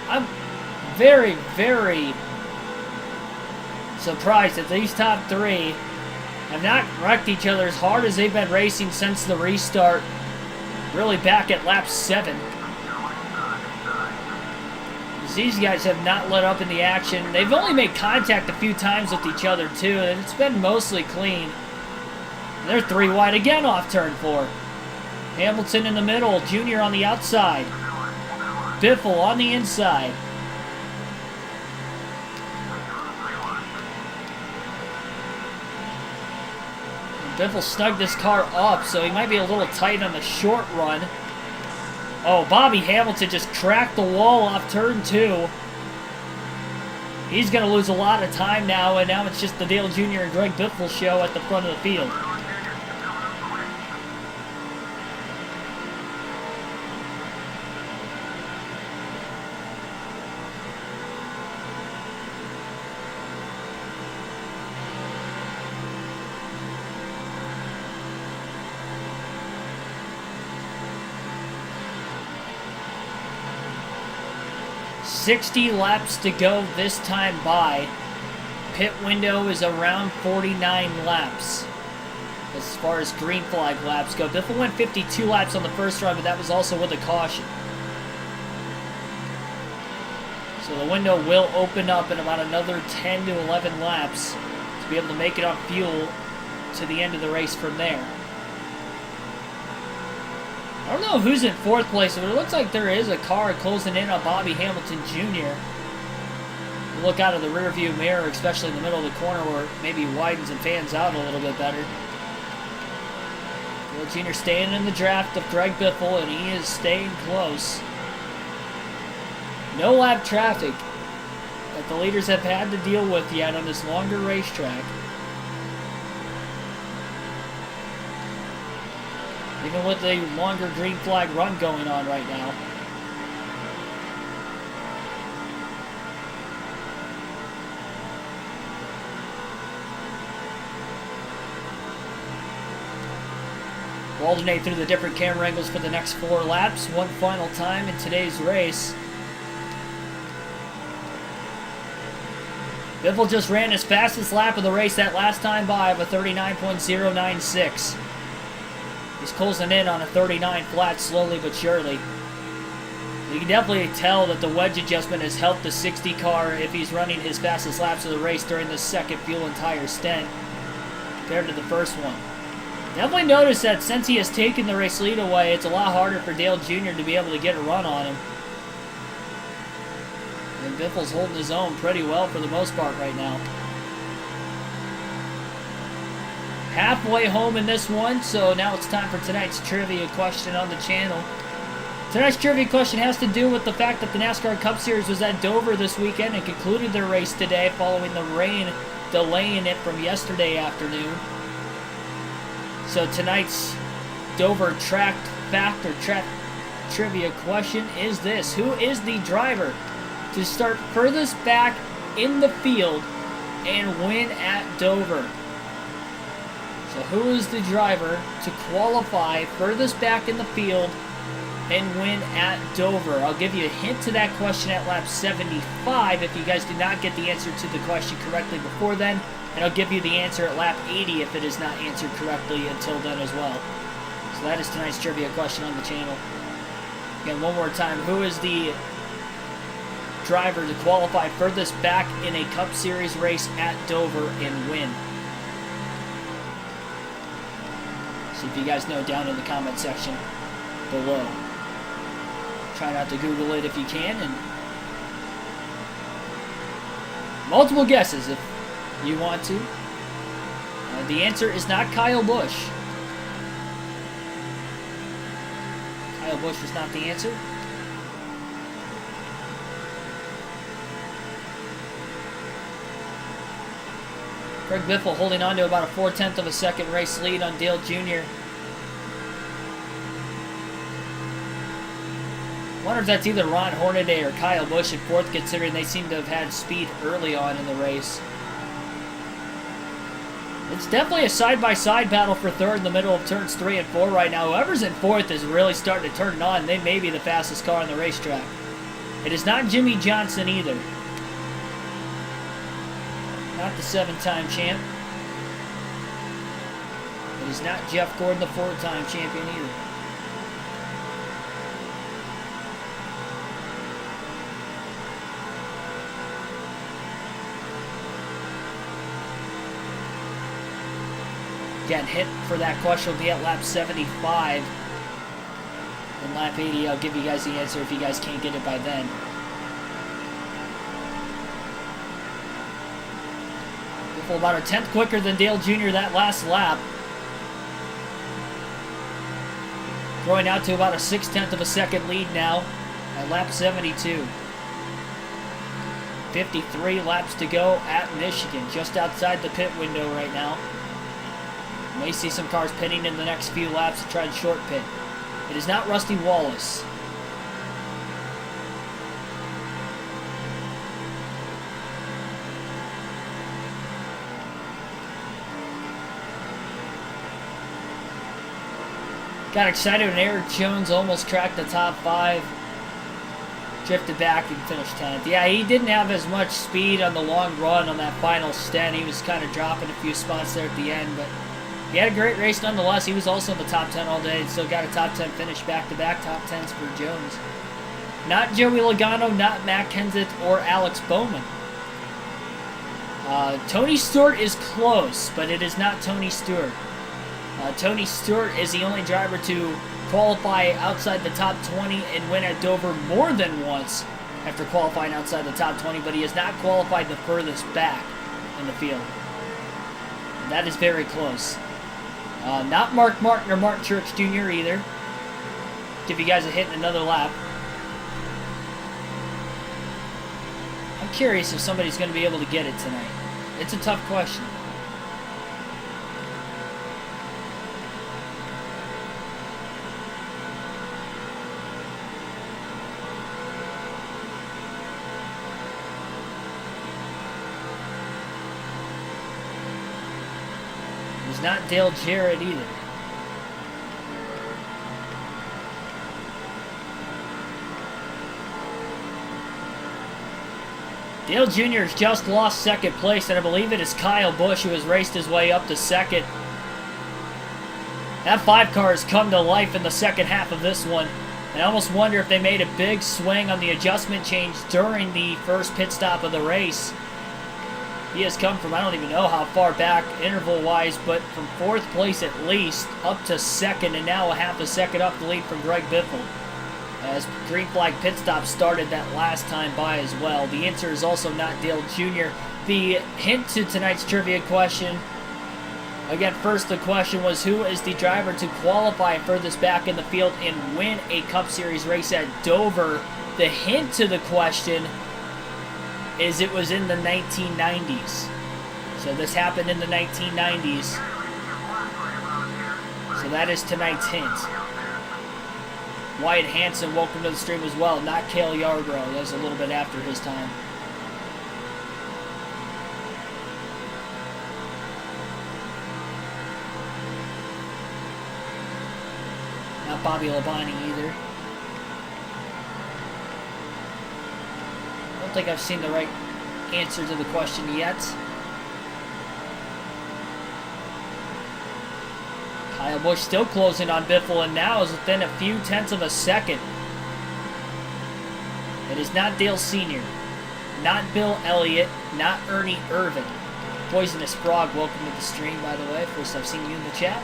I'm very, very surprised that these top 3 have not wrecked each other as hard as they've been racing since the restart. Really back at lap 7. These guys have not let up in the action. They've only made contact a few times with each other too, and it's been mostly clean. They're 3 wide again off turn 4. Hamilton in the middle, Jr. on the outside. Biffle on the inside. Biffle snugged this car up, so he might be a little tight on the short run. Oh, Bobby Hamilton just cracked the wall off turn 2. He's going to lose a lot of time now, and now it's just the Dale Jr. and Greg Biffle show at the front of the field. .60 laps to go this time by. Pit window is around 49 laps as far as green flag laps go. Biffle went 52 laps on the first run, but that was also with a caution. So the window will open up in about another 10 to 11 laps to be able to make it on fuel to the end of the race from there. I don't know who's in 4th place, but it looks like there is a car closing in on Bobby Hamilton Jr. Look out of the rearview mirror, especially in the middle of the corner where it maybe widens and fans out a little bit better. Dale Jr. staying in the draft of Greg Biffle, and he is staying close. No lap traffic that the leaders have had to deal with yet on this longer racetrack. Even with the longer green flag run going on right now. We'll alternate through the different camera angles for the next 4 laps, one final time in today's race. Biffle just ran his fastest lap of the race that last time by of a 39.096. He's closing in on a 39 flat slowly but surely. You can definitely tell that the wedge adjustment has helped the 60 car if he's running his fastest laps of the race during the second fuel and tire stint compared to the first one. Definitely noticed that since he has taken the race lead away, it's a lot harder for Dale Jr. to be able to get a run on him. And Biffle's holding his own pretty well for the most part right now. Halfway home in this one, so now it's time for tonight's trivia question on the channel. Tonight's trivia question has to do with the fact that the NASCAR Cup Series was at Dover this weekend and concluded their race today following the rain delaying it from yesterday afternoon. So tonight's Dover track fact or track trivia question is this: who is the driver to start furthest back in the field and win at Dover? So who is the driver to qualify furthest back in the field and win at Dover? I'll give you a hint to that question at lap 75 if you guys do not get the answer to the question correctly before then. And I'll give you the answer at lap 80 if it is not answered correctly until then as well. So that is tonight's trivia question on the channel. Again, one more time. Who is the driver to qualify furthest back in a Cup Series race at Dover and win? See if you guys know down in the comment section below. Try not to Google it if you can. And multiple guesses if you want to. The answer is not Kyle Busch. Kyle Busch was not the answer. Greg Biffle holding on to about a 4/10 of a second race lead on Dale Jr. I wonder if that's either Ron Hornaday or Kyle Busch in fourth, considering they seem to have had speed early on in the race. It's definitely a side-by-side battle for third in the middle of turns 3 and 4 right now. Whoever's in fourth is really starting to turn it on. They may be the fastest car on the racetrack. It is not Jimmy Johnson either. Not the 7-time champ. It is not Jeff Gordon, the 4-time champion either. Again, hit for that question will be at lap 75. And lap 80, I'll give you guys the answer if you guys can't get it by then. About a 10th quicker than Dale Jr. that last lap. Growing out to about a 6/10 of a second lead now at lap 72. 53 laps to go at Michigan, just outside the pit window right now. You may see some cars pitting in the next few laps to try and short pit. It is not Rusty Wallace. Got excited when Eric Jones almost cracked the top 5. Drifted back and finished 10th. Yeah, he didn't have as much speed on the long run on that final stint. He was kind of dropping a few spots there at the end, but he had a great race nonetheless. He was also in the top 10 all day and still got a top 10 finish back-to-back top 10s for Jones. Not Joey Logano, not Matt Kenseth, or Alex Bowman. Tony Stewart is close, but it is not Tony Stewart. Tony Stewart is the only driver to qualify outside the top 20 and win at Dover more than once after qualifying outside the top 20, but he has not qualified the furthest back in the field. And that is very close. Not Mark Martin or Martin Truex Jr. either. Give you guys a hit in another lap. I'm curious if somebody's going to be able to get it tonight. It's a tough question. It's not Dale Jarrett either. Dale Jr. has just lost second place, and I believe it is Kyle Busch who has raced his way up to second. That 5 car has come to life in the second half of this one. And I almost wonder if they made a big swing on the adjustment change during the first pit stop of the race. He has come from, I don't even know how far back interval-wise, but from 4th place at least up to 2nd, and now a half a second up the lead from Greg Biffle. As green flag pit stop started that last time by as well. The answer is also not Dale Jr. The hint to tonight's trivia question, again, first the question was, who is the driver to qualify furthest back in the field and win a Cup Series race at Dover? The hint to the question is it was in the 1990s. So this happened in the 1990s. So that is tonight's hint. Wyatt Hansen, welcome to the stream as well. Not Cale Yarbrough. That was a little bit after his time. Not Bobby Labonte either. I don't think I've seen the right answer to the question yet. Kyle Busch still closing on Biffle, and now is within a few tenths of a second. It is not Dale Sr., not Bill Elliott, not Ernie Irvan. Poisonous Frog, welcome to the stream, by the way. First I've seen you in the chat.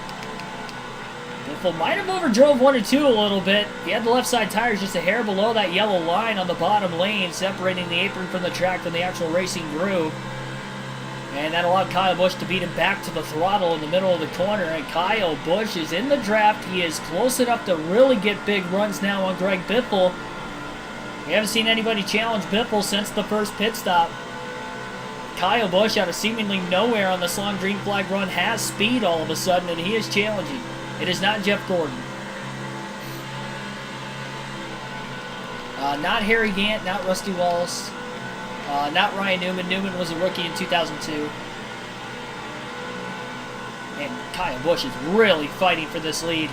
Biffle might have overdrove 1 or 2 a little bit. He had the left side tires just a hair below that yellow line on the bottom lane, separating the apron from the track from the actual racing groove. And that allowed Kyle Busch to beat him back to the throttle in the middle of the corner. And Kyle Busch is in the draft. He is close enough to really get big runs now on Greg Biffle. We haven't seen anybody challenge Biffle since the first pit stop. Kyle Busch, out of seemingly nowhere on this long green flag run, has speed all of a sudden, and he is challenging. It is not Jeff Gordon. Not Harry Gant, not Rusty Wallace. Not Ryan Newman. Newman was a rookie in 2002. And Kyle Busch is really fighting for this lead.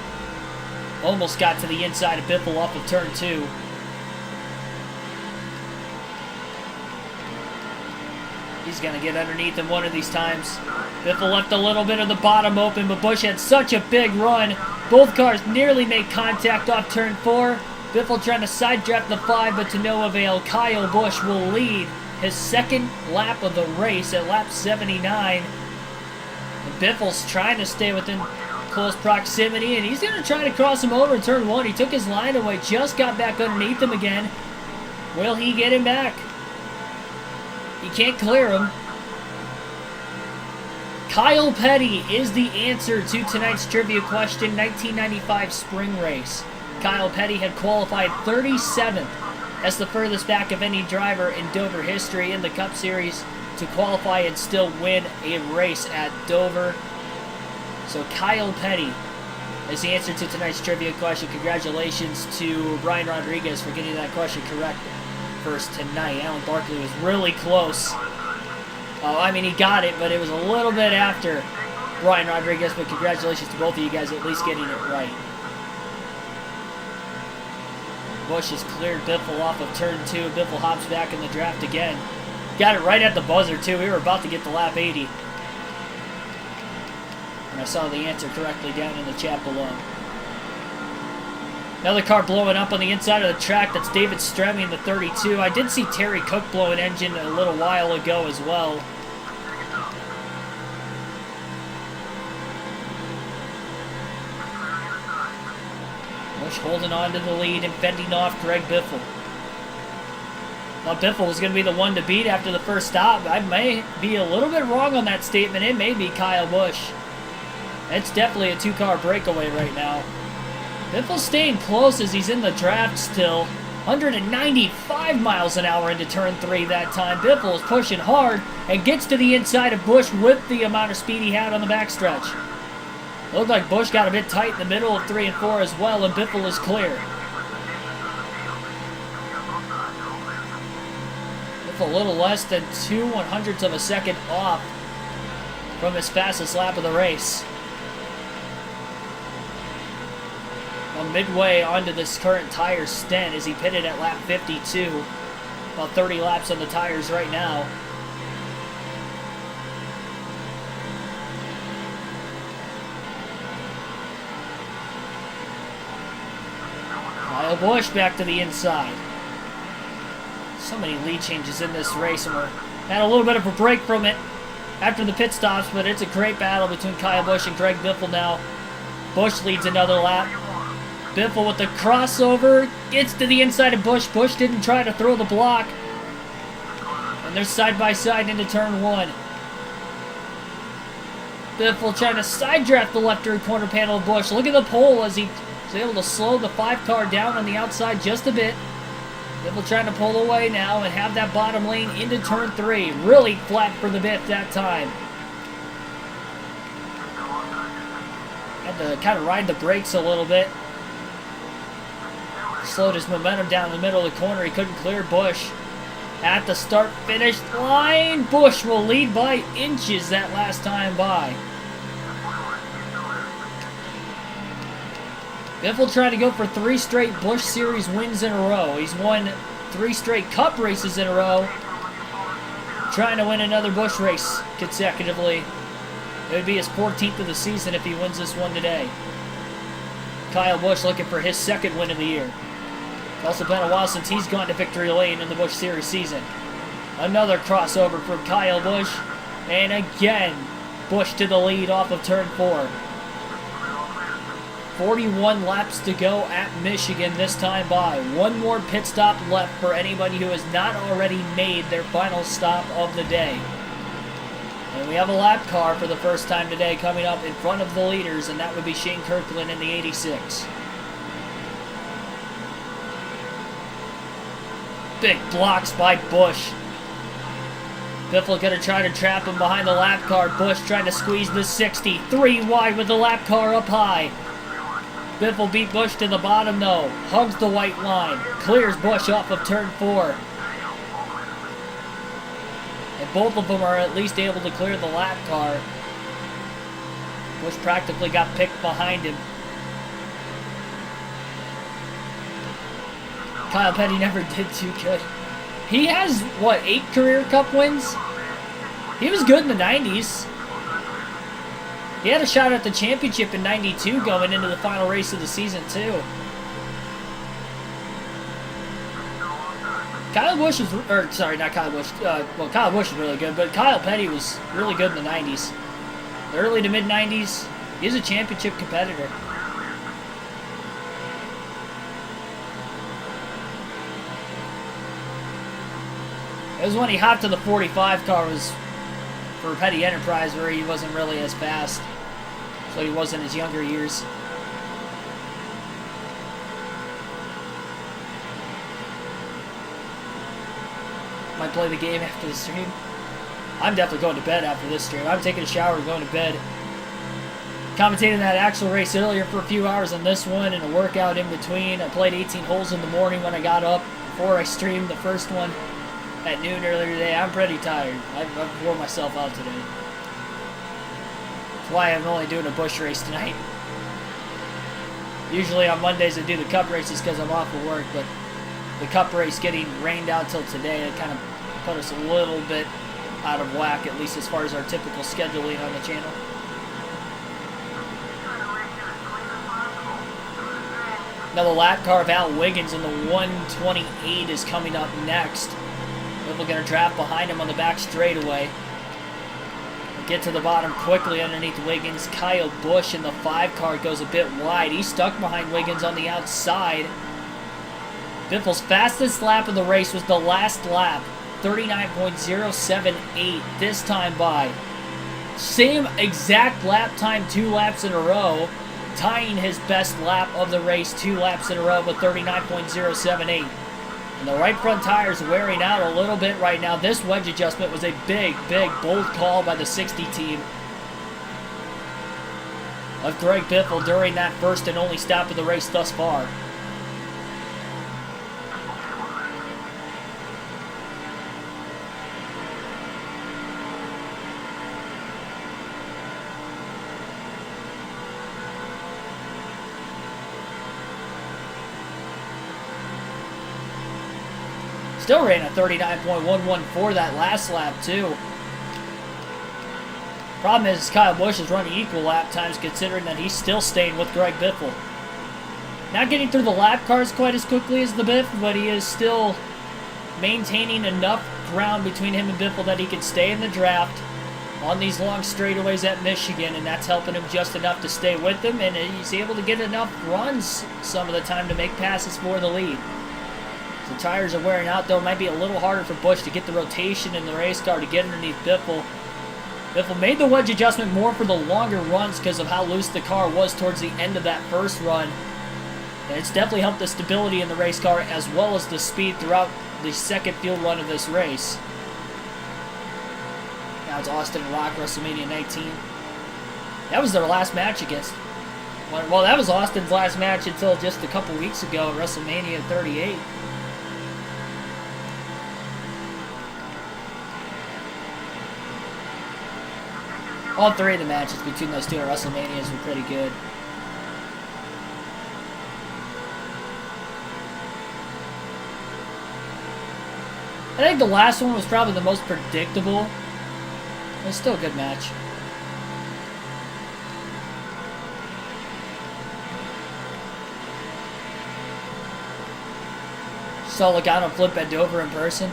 Almost got to the inside of Biffle off of turn 2. He's going to get underneath him one of these times. Biffle left a little bit of the bottom open, but Busch had such a big run. Both cars nearly made contact off turn 4. Biffle trying to side draft the 5, but to no avail. Kyle Busch will lead his second lap of the race at lap 79. And Biffle's trying to stay within close proximity, and he's going to try to cross him over in turn 1. He took his line away, just got back underneath him again. Will he get him back? He can't clear him. Kyle Petty is the answer to tonight's trivia question, 1995 spring race. Kyle Petty had qualified 37th as the furthest back of any driver in Dover history in the Cup Series to qualify and still win a race at Dover. So Kyle Petty is the answer to tonight's trivia question. Congratulations to Brian Rodriguez for getting that question correct first tonight. Alan Barkley was really close. I mean, he got it, but it was a little bit after Brian Rodriguez, but congratulations to both of you guys at least getting it right. Busch has cleared Biffle off of turn 2. Biffle hops back in the draft again. Got it right at the buzzer, too. We were about to get to lap 80. And I saw the answer correctly down in the chat below. Another car blowing up on the inside of the track. That's David Stremme in the 32. I did see Terry Cook blow an engine a little while ago as well. Busch holding on to the lead and fending off Greg Biffle. Now Biffle was going to be the one to beat after the first stop. I may be a little bit wrong on that statement. It may be Kyle Busch. It's definitely a two-car breakaway right now. Biffle's staying close as he's in the draft still. 195 miles an hour into turn 3 that time. Biffle is pushing hard and gets to the inside of Busch with the amount of speed he had on the backstretch. Looked like Busch got a bit tight in the middle of 3 and 4 as well, and Biffle is clear. Biffle a little less than 2/100ths of a second off from his fastest lap of the race. Midway onto this current tire stint as he pitted at lap 52. About 30 laps on the tires right now. Kyle Busch back to the inside. So many lead changes in this race, and we're had a little bit of a break from it after the pit stops, but it's a great battle between Kyle Busch and Greg Biffle now. Busch leads another lap. Biffle with the crossover gets to the inside of Busch. Busch didn't try to throw the block. And they're side by side into turn 1. Biffle trying to side draft the left rear corner panel of Busch. Look at the pole as he was able to slow the 5 car down on the outside just a bit. Biffle trying to pull away now and have that bottom lane into turn 3. Really flat for the Biff that time. Had to kind of ride the brakes a little bit. Slowed his momentum down in the middle of the corner. He couldn't clear Busch. At the start-finish line, Busch will lead by inches that last time by. Biffle trying to go for 3 straight Busch Series wins in a row. He's won 3 straight Cup races in a row. Trying to win another Busch race consecutively. It would be his 14th of the season if he wins this one today. Kyle Busch looking for his 2nd win of the year. It's also been a while since he's gone to victory lane in the Busch Series season. Another crossover from Kyle Busch. And again, Busch to the lead off of turn 4. 41 laps to go at Michigan this time by. One more pit stop left for anybody who has not already made their final stop of the day. And we have a lap car for the first time today coming up in front of the leaders, and that would be Shane Kirkland in the 86. Big blocks by Busch. Biffle going to try to trap him behind the lap car. Busch trying to squeeze the 60. 3 wide with the lap car up high. Biffle beat Busch to the bottom though. Hugs the white line. Clears Busch off of turn 4. And both of them are at least able to clear the lap car. Busch practically got picked behind him. Kyle Petty never did too good. He has, what, 8 career Cup wins? He was good in the 90s. He had a shot at the championship in 92 going into the final race of the season, too. Kyle Busch is, or sorry, not Kyle Busch. Well, Kyle Busch is really good, but Kyle Petty was really good in the 90s. The early to mid 90s, he's a championship competitor. It was when he hopped to the 45 car was for Petty Enterprise, where he wasn't really as fast. So he was in his younger years. Might play the game after the stream. I'm definitely going to bed after this stream. I'm taking a shower and going to bed. Commentating that actual race earlier for a few hours on this one and a workout in between. I played 18 holes in the morning when I got up before I streamed the first one at noon earlier today. I'm pretty tired. I've wore myself out today. That's why I'm only doing a Busch race tonight. Usually on Mondays I do the Cup races because I'm off of work, but the Cup race getting rained out till today, it kind of put us a little bit out of whack, at least as far as our typical scheduling on the channel. Now the lap car of Al Wiggins in the 128 is coming up next. We're going to draft behind him on the back straightaway. Get to the bottom quickly underneath Wiggins. Kyle Busch in the 5 car goes a bit wide. He's stuck behind Wiggins on the outside. Biffle's fastest lap of the race was the last lap. 39.078 this time by. Same exact lap time 2 laps in a row. Tying his best lap of the race 2 laps in a row with 39.078. And the right front tire is wearing out a little bit right now. This wedge adjustment was a big, bold call by the 60 team of Greg Biffle during that first and only stop of the race thus far. Still ran a 39.114 for that last lap, too. Problem is, Kyle Busch is running equal lap times considering that he's still staying with Greg Biffle. Not getting through the lap cars quite as quickly as the Biff, but he is still maintaining enough ground between him and Biffle that he can stay in the draft on these long straightaways at Michigan, and that's helping him just enough to stay with them, and he's able to get enough runs some of the time to make passes for the lead. The tires are wearing out, though. It might be a little harder for Busch to get the rotation in the race car to get underneath Biffle. Biffle made the wedge adjustment more for the longer runs because of how loose the car was towards the end of that first run. And it's definitely helped the stability in the race car as well as the speed throughout the second field run of this race. Now it's Austin and Rock, WrestleMania 19. That was their last match against... Well, that was Austin's last match until just a couple weeks ago at WrestleMania 38. All three of the matches between those two at WrestleManias were pretty good. I think the last one was probably the most predictable. It was still a good match. Saw Logano flip at Dover in person.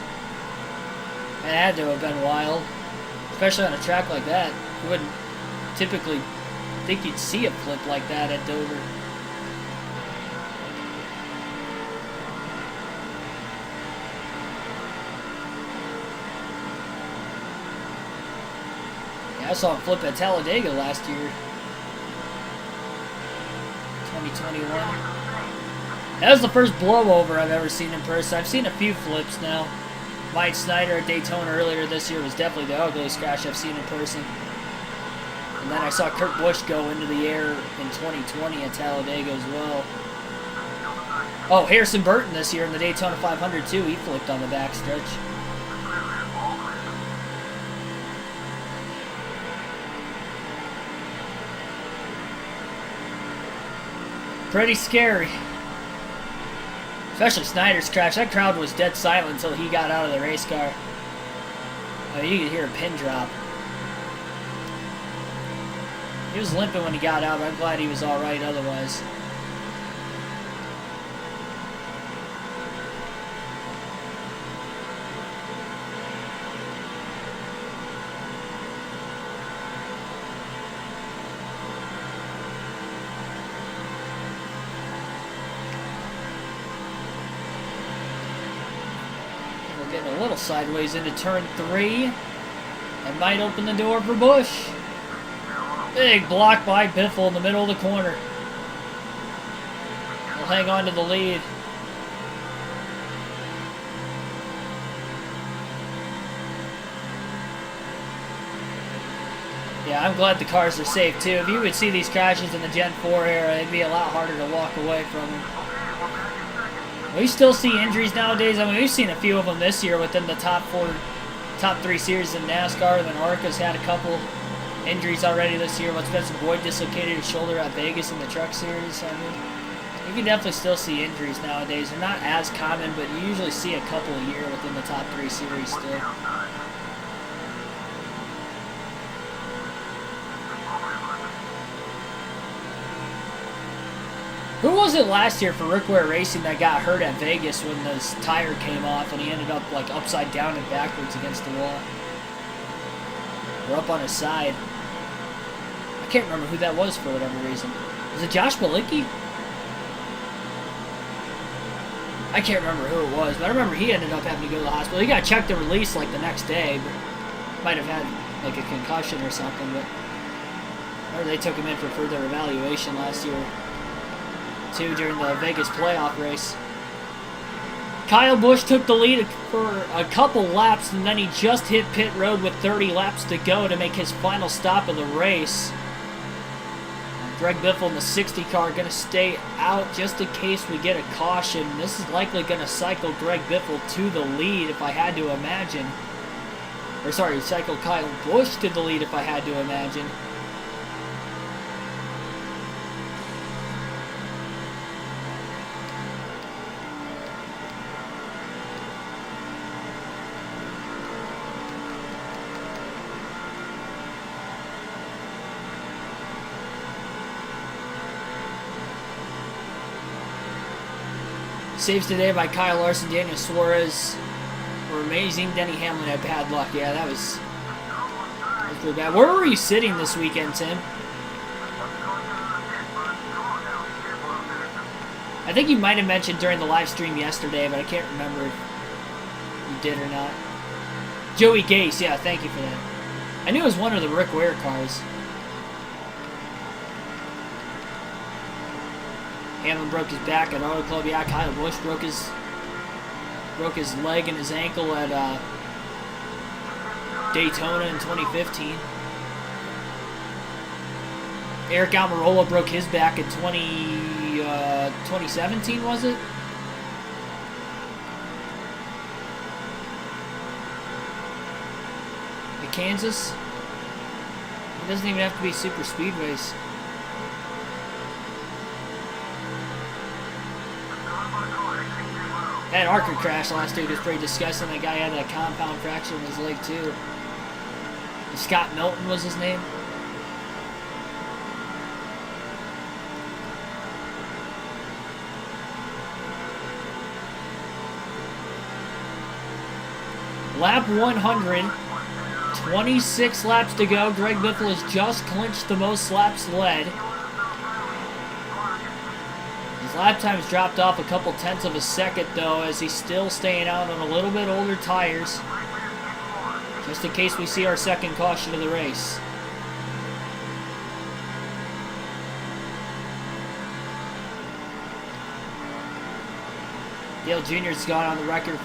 It had to have been wild. Especially on a track like that. You wouldn't typically think you'd see a flip like that at Dover. Yeah, I saw him flip at Talladega last year. 2021. That was the first blowover I've ever seen in person. I've seen a few flips now. Mike Snyder at Daytona earlier this year was definitely the ugliest crash I've seen in person. And then I saw Kurt Busch go into the air in 2020 at Talladega as well. Oh, Harrison Burton this year in the Daytona 500 too. He flipped on the backstretch. Pretty scary. Especially Snyder's crash. That crowd was dead silent until he got out of the race car. I mean, you could hear a pin drop. He was limping when he got out, but I'm glad he was alright otherwise. We're getting a little sideways into turn 3. That might open the door for Busch. Big block by Biffle in the middle of the corner. He'll hang on to the lead. Yeah, I'm glad the cars are safe too. If you would see these crashes in the Gen 4 era, it'd be a lot harder to walk away from them. We still see injuries nowadays. I mean, we've seen a few of them this year within the top 3 series in NASCAR. Then ARCA's had a couple injuries already this year. Spencer Boyd dislocated his shoulder at Vegas in the Truck Series. I mean, you can definitely still see injuries nowadays. They're not as common, but you usually see a couple a year within the top 3 series still. Who was it last year for Rick Ware Racing that got hurt at Vegas when his tire came off and he ended up like upside down and backwards against the wall? Or up on his side. I can't remember who that was for whatever reason. Was it Josh Malicki? I can't remember who it was, but I remember he ended up having to go to the hospital. He got checked and released like the next day, but might have had like a concussion or something. But or they took him in for further evaluation last year too during the Vegas playoff race. Kyle Busch took the lead for a couple laps, and then he just hit pit road with 30 laps to go to make his final stop of the race. Greg Biffle in the 60 car going to stay out just in case we get a caution. This is likely going to cycle Greg Biffle to the lead if I had to imagine. Or sorry, cycle Kyle Busch to the lead if I had to imagine. Saves today by Kyle Larson, Daniel Suarez were amazing. Denny Hamlin had bad luck. Yeah, that was pretty bad. Where were you sitting this weekend, Tim? I think you might have mentioned during the live stream yesterday, but I can't remember if you did or not. Joey Gase, yeah, thank you for that. I knew it was one of the Rick Ware cars. Hamlin broke his back at Auto Club. Yeah, Kyle Busch broke his leg and his ankle at Daytona in 2015. Eric Almirola broke his back in 2017, was it? At Kansas? It doesn't even have to be super speedways. That Archer crash last week was pretty disgusting. That guy had a compound fracture in his leg, too. Scott Milton was his name. Lap 100, 26 laps to go. Greg Biffle has just clinched the most laps led. His lap time's dropped off a couple tenths of a second, though, as he's still staying out on a little bit older tires, just in case we see our second caution of the race. Dale Jr.'s gone on the record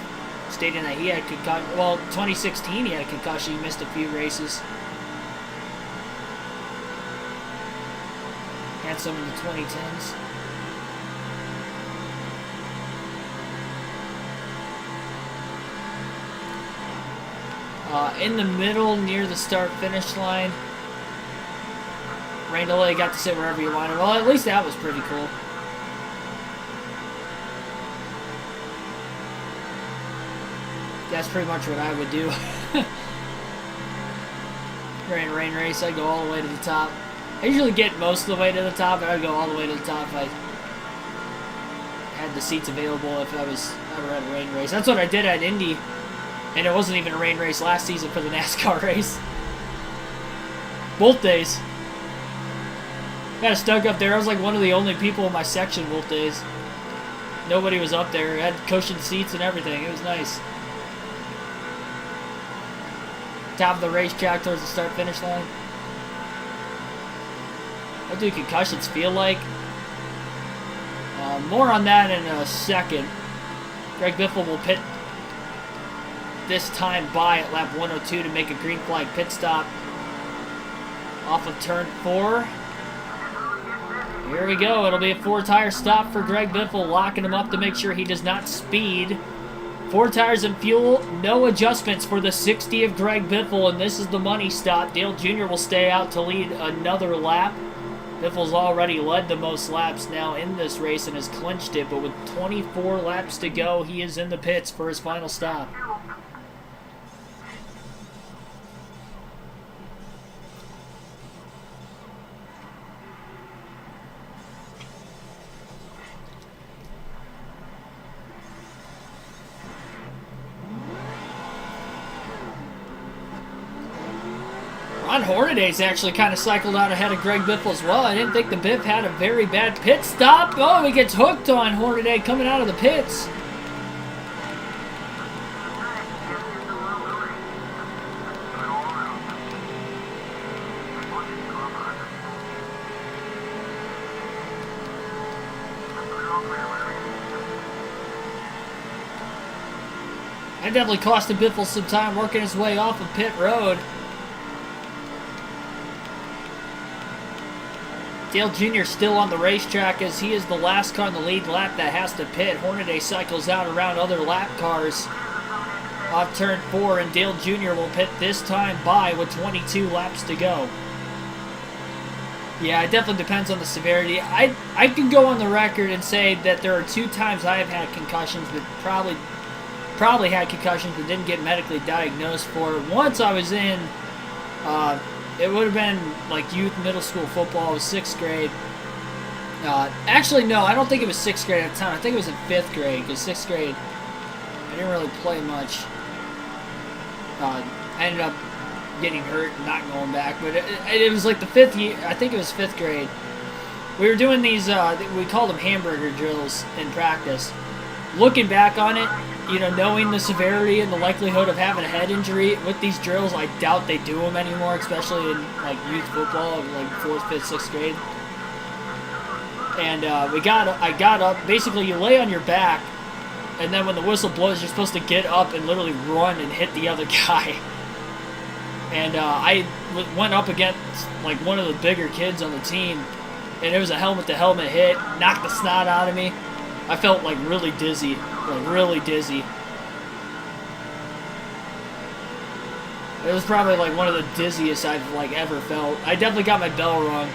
stating that he had concussion. Well, 2016 he had a concussion. He missed a few races. Had some in the 2010s. In the middle, near the start-finish line, Randall got to sit wherever you wanted. Well, at least that was pretty cool. That's pretty much what I would do. During a rain race, I'd go all the way to the top. I usually get most of the way to the top, but I'd go all the way to the top if I had the seats available if I was ever at a rain race. That's what I did at Indy. And it wasn't even a rain race last season for the NASCAR race. Both days. Got stuck up there. I was like one of the only people in my section both days. Nobody was up there. I had cushioned seats and everything. It was nice. Top of the racetrack towards the start-finish line. What do concussions feel like? More on that in a second. Greg Biffle will pit this time by at lap 102 to make a green flag pit stop off of turn 4. Here we go. It'll be a 4-tire stop for Greg Biffle, locking him up to make sure he does not speed. 4 tires and fuel, no adjustments for the 60 of Greg Biffle, and this is the money stop. Dale Jr. will stay out to lead another lap. Biffle's already led the most laps now in this race and has clinched it, but with 24 laps to go, he is in the pits for his final stop. Ron Hornaday's actually kind of cycled out ahead of Greg Biffle as well. I didn't think the Biff had a very bad pit stop. Oh, he gets hooked on Hornaday coming out of the pits. That definitely costed Biffle some time working his way off of pit road. Dale Jr. still on the racetrack as he is the last car in the lead lap that has to pit. Hornaday cycles out around other lap cars off turn 4, and Dale Jr. will pit this time by with 22 laps to go. Yeah, it definitely depends on the severity. I can go on the record and say that there are 2 times I have had concussions, but probably had concussions but didn't get medically diagnosed for it. Once I was in it would have been like youth middle school football. It was 6th grade. Actually, no, I don't think it was 6th grade at the time. I think it was in 5th grade, because 6th grade, I didn't really play much. I ended up getting hurt and not going back, but it was like the 5th year. I think it was 5th grade. We were doing these, we called them hamburger drills in practice. Looking back on it, you know, knowing the severity and the likelihood of having a head injury with these drills, I doubt they do them anymore, especially in like youth football, like 4th, 5th, 6th grade. And I got up. Basically, you lay on your back, and then when the whistle blows, you're supposed to get up and literally run and hit the other guy. And I went up against like one of the bigger kids on the team, and it was a helmet-to-helmet hit. Knocked the snot out of me. I felt like really dizzy, like really dizzy. It was probably like one of the dizziest I've like ever felt. I definitely got my bell rung.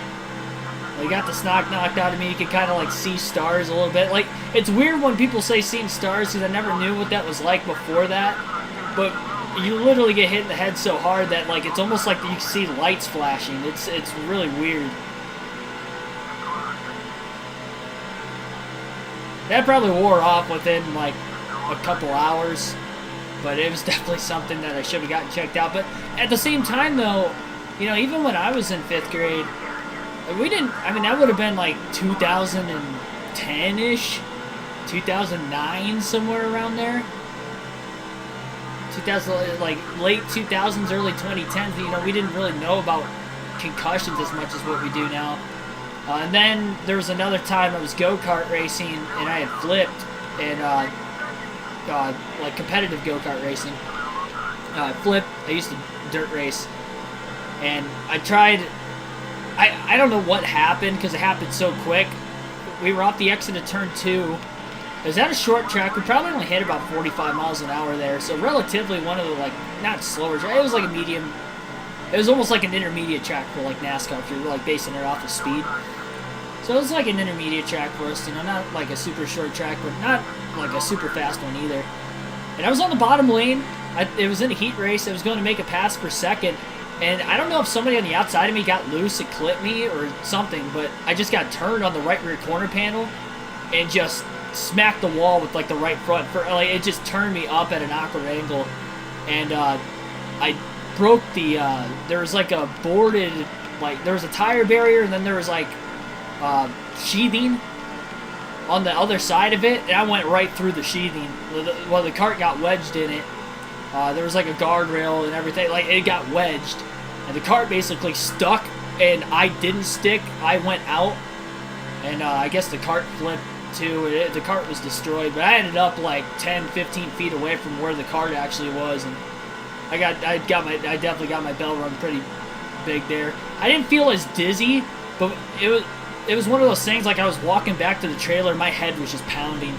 I got the snot knocked out of me. You could kind of like see stars a little bit. Like, it's weird when people say seeing stars because I never knew what that was like before that. But you literally get hit in the head so hard that like it's almost like you see lights flashing. It's really weird. That probably wore off within like a couple hours. But it was definitely something that I should have gotten checked out. But at the same time though, you know, even when I was in 5th grade, we didn't, I mean, that would have been like 2010-ish, 2009, somewhere around there. 2000, like late 2000s, early 2010s, you know, we didn't really know about concussions as much as what we do now. And then there was another time I was go-kart racing and I had flipped and, like competitive go-kart racing. I flipped, I used to dirt race, and I tried. I don't know what happened because it happened so quick. We were off the exit of turn 2. It was at a short track. We probably only hit about 45 miles an hour there, so relatively one of the, like, not slower. It was like a medium. It was almost like an intermediate track for like NASCAR if you're like basing it off of speed. So it was like an intermediate track for us, you know, not like a super short track, but not like a super fast one either. And I was on the bottom lane. It was in a heat race. I was going to make a pass for second. And I don't know if somebody on the outside of me got loose and clipped me or something, but I just got turned on the right rear corner panel and just smacked the wall with like the right front. Like, it just turned me up at an awkward angle. And I broke the, there was like a boarded, like there was a tire barrier and then there was like sheathing on the other side of it. And I went right through the sheathing. Well, the cart got wedged in it. There was like a guardrail and everything. Like, it got wedged. And the cart basically stuck, and I didn't stick. I went out, and I guess the cart flipped too. The cart was destroyed, but I ended up like 10, 15 feet away from where the cart actually was, and I definitely got my bell rung pretty big there. I didn't feel as dizzy, but it was one of those things, like I was walking back to the trailer, my head was just pounding.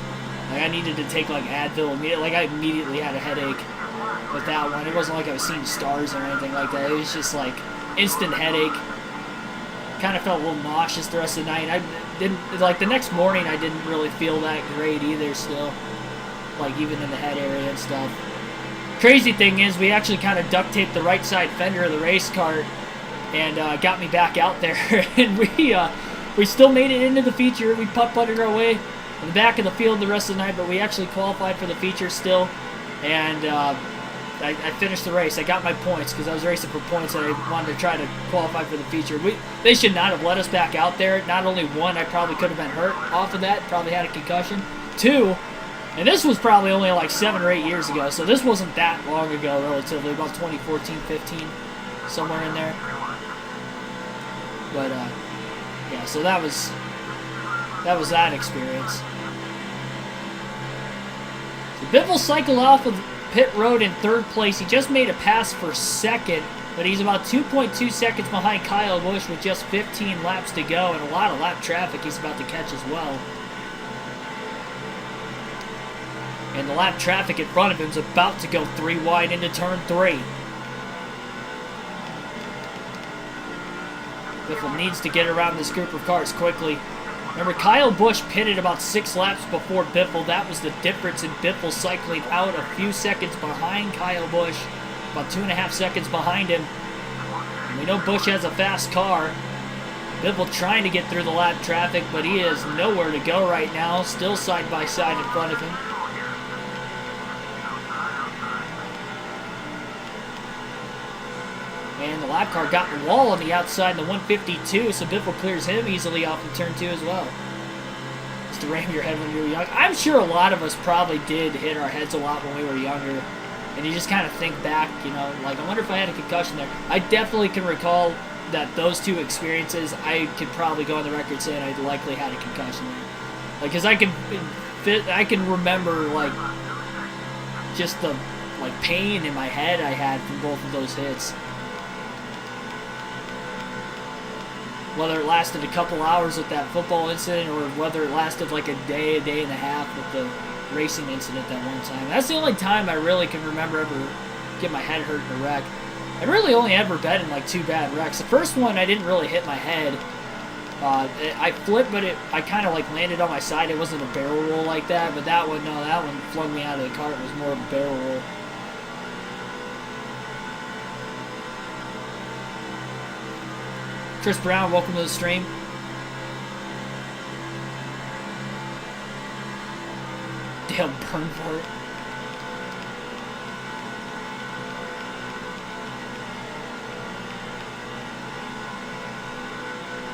Like, I needed to take like Advil immediately. Like, I immediately had a headache with that one. It wasn't like I was seeing stars or anything like that. It was just like instant headache. Kind of felt a little nauseous the rest of the night. I didn't, like, the next morning I didn't really feel that great either still. Like, even in the head area and stuff. Crazy thing is, we actually kind of duct taped the right side fender of the race cart and got me back out there. And we still made it into the feature. We putt-putted our way in the back of the field the rest of the night, but we actually qualified for the feature still. And I finished the race. I got my points because I was racing for points and I wanted to try to qualify for the feature. They should not have let us back out there. Not only one, I probably could have been hurt off of that, probably had a concussion. 2, and this was probably only like 7 or 8 years ago, so this wasn't that long ago relatively, about 2014, 15, somewhere in there. But, yeah, so that was that experience. So Biffle cycled off of pit road in 3rd place. He just made a pass for 2nd, but he's about 2.2 seconds behind Kyle Busch with just 15 laps to go and a lot of lap traffic he's about to catch as well. And the lap traffic in front of him is about to go 3 wide into turn 3. Biffle needs to get around this group of cars quickly. Remember, Kyle Busch pitted about 6 laps before Biffle. That was the difference in Biffle cycling out a few seconds behind Kyle Busch. About 2.5 seconds behind him. And we know Busch has a fast car. Biffle trying to get through the lap traffic, but he is nowhere to go right now. Still side by side in front of him. And the lap car got the wall on the outside in the 152, so Biffle clears him easily off in turn 2 as well. Just to ram your head when you were young. I'm sure a lot of us probably did hit our heads a lot when we were younger. And you just kind of think back, you know, like, I wonder if I had a concussion there. I definitely can recall that those two experiences, I could probably go on the record saying I likely had a concussion there. Like, because I can remember, like, just the, like, pain in my head I had from both of those hits. Whether it lasted a couple hours with that football incident or whether it lasted like a day and a half with the racing incident that one time. That's the only time I really can remember ever get my head hurt in a wreck. I'd really only ever been in like 2 bad wrecks. The first one, I didn't really hit my head. I flipped, but I kind of like landed on my side. It wasn't a barrel roll like that, but that one, no, that one flung me out of the car. It was more of a barrel roll. Chris Brown, welcome to the stream. Dale Burnfort.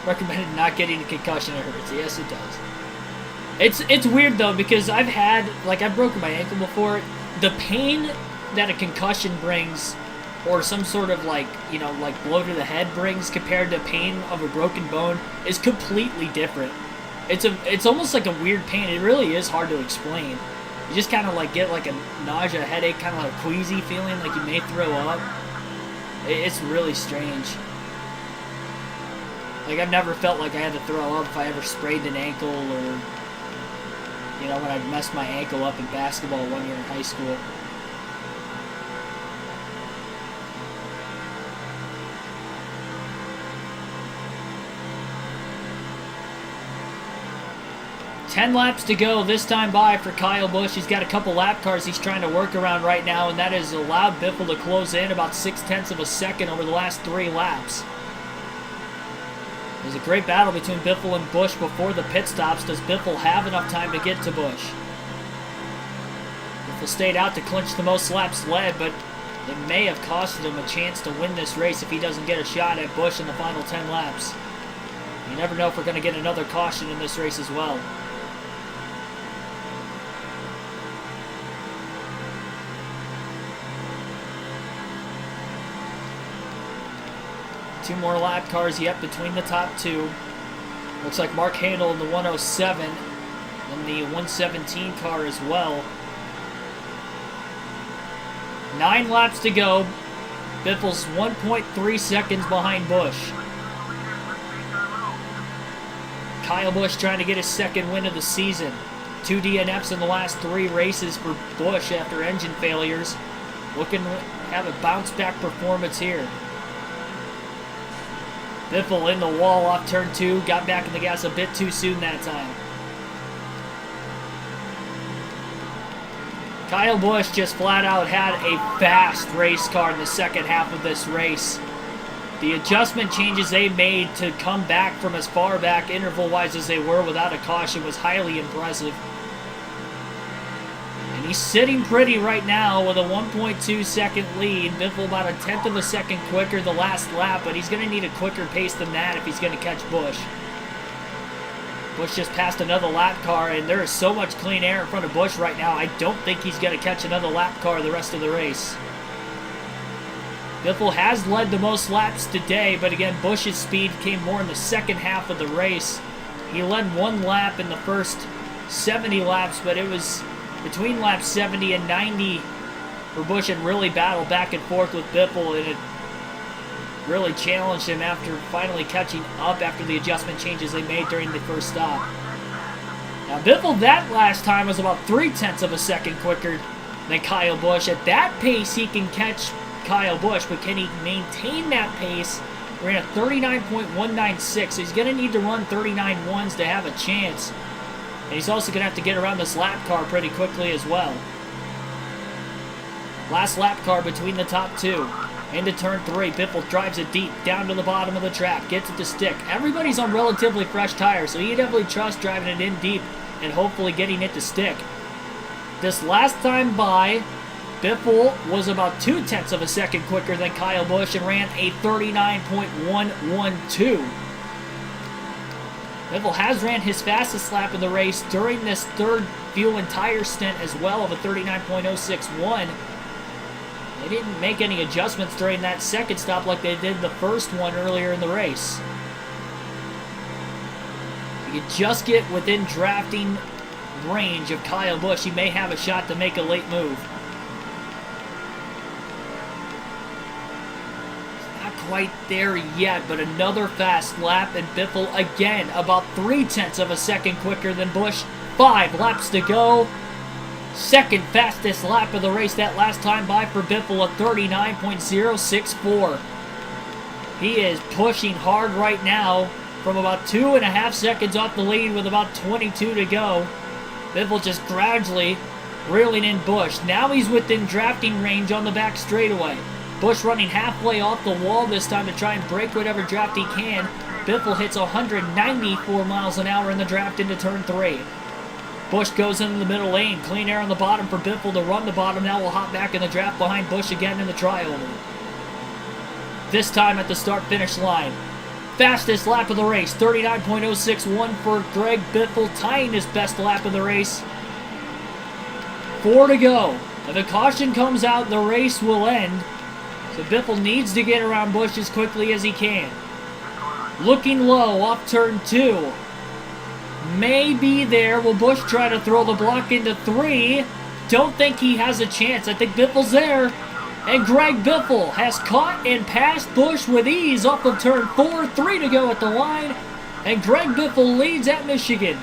Recommended not getting a concussion, it hurts. Yes, it does. It's weird though, because I've broken my ankle before. The pain that a concussion brings, or some sort of like, you know, like blow to the head brings compared to pain of a broken bone is completely different. It's almost like a weird pain. It really is hard to explain. You just kind of like get like a nausea, headache, kind of like a queasy feeling, like you may throw up. It's really strange. Like, I've never felt like I had to throw up if I ever sprained an ankle or, you know, when I messed my ankle up in basketball one year in high school. Ten laps to go this time by for Kyle Busch. He's got a couple lap cars he's trying to work around right now, and that has allowed Biffle to close in about 0.6 of a second over the last 3 laps. There's a great battle between Biffle and Busch before the pit stops. Does Biffle have enough time to get to Busch? Biffle stayed out to clinch the most laps led, but it may have costed him a chance to win this race if he doesn't get a shot at Busch in the final 10 laps. You never know if we're going to get another caution in this race as well. Two more lap cars yet between the top 2. Looks like Mark Handel in the 107 and the 117 car as well. 9 laps to go. Biffle's 1.3 seconds behind Busch. Kyle Busch trying to get his second win of the season. 2 DNFs in the last 3 races for Busch after engine failures. Looking to have a bounce back performance here. Biffle in the wall off turn 2, got back in the gas a bit too soon that time. Kyle Busch just flat out had a fast race car in the second half of this race. The adjustment changes they made to come back from as far back interval-wise as they were without a caution was highly impressive. And he's sitting pretty right now with a 1.2 second lead. Biffle about 1/10 of a second quicker the last lap, but he's going to need a quicker pace than that if he's going to catch Busch. Busch just passed another lap car, and there is so much clean air in front of Busch right now, I don't think he's going to catch another lap car the rest of the race. Biffle has led the most laps today, but again, Busch's speed came more in the second half of the race. He led 1 lap in the first 70 laps, but it was between laps 70 and 90 where Busch had really battled back and forth with Biffle, and it really challenged him after finally catching up after the adjustment changes they made during the first stop. Now, Biffle that last time was about 0.3 of a second quicker than Kyle Busch. At that pace, he can catch Kyle Busch, but can he maintain that pace? We're in a 39.196, so he's going to need to run 39.1s to have a chance. And he's also going to have to get around this lap car pretty quickly as well. Last lap car between the top 2. Into turn 3, Biffle drives it deep, down to the bottom of the track, gets it to stick. Everybody's on relatively fresh tires, so he definitely trusts driving it in deep and hopefully getting it to stick. This last time by, Biffle was about 0.2 of a second quicker than Kyle Busch and ran a 39.112. Biffle has ran his fastest lap of the race during this third fuel and tire stint as well of a 39.061. They didn't make any adjustments during that second stop like they did the first one earlier in the race. If you just get within drafting range of Kyle Busch, he may have a shot to make a late move. Not quite there yet, but another fast lap, and Biffle again about 0.3 of a second quicker than Busch. 5 laps to go. Second fastest lap of the race that last time by for Biffle, a 39.064. He is pushing hard right now from about 2.5 seconds off the lead with about 22 to go. Biffle just gradually reeling in Busch. Now he's within drafting range on the back straightaway. Busch running halfway off the wall this time to try and break whatever draft he can. Biffle hits 194 miles an hour in the draft into turn 3. Busch goes into the middle lane. Clean air on the bottom for Biffle to run the bottom. Now we'll hop back in the draft behind Busch again in the trioval. This time at the start-finish line. Fastest lap of the race, 39.061 for Greg Biffle, tying his best lap of the race. 4 to go. If a caution comes out, the race will end. So Biffle needs to get around Busch as quickly as he can. Looking low off turn 2. May be there. Will Busch try to throw the block into 3? Don't think he has a chance. I think Biffle's there. And Greg Biffle has caught and passed Busch with ease off of turn 4. 3 to go at the line. And Greg Biffle leads at Michigan.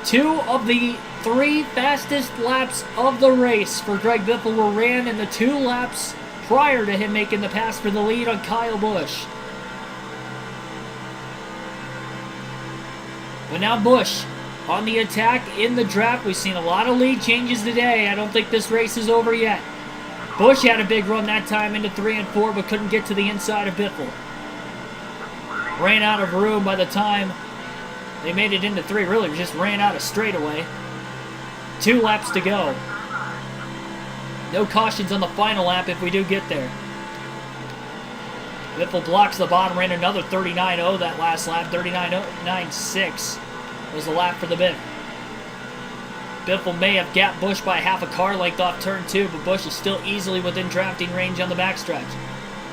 Two of the 3 fastest laps of the race for Greg Biffle were ran in the 2 laps prior to him making the pass for the lead on Kyle Busch. But now Busch on the attack in the draft. We've seen a lot of lead changes today. I don't think this race is over yet. Busch had a big run that time into 3 and 4, but couldn't get to the inside of Biffle. Ran out of room by the time they made it into 3. Really just ran out of straightaway. 2 laps to go. No cautions on the final lap if we do get there. Biffle blocks the bottom, ran another 39.0 that last lap. 39.96 was the lap for the Biff. Biffle may have gapped Busch by half a car length off turn 2, but Busch is still easily within drafting range on the backstretch.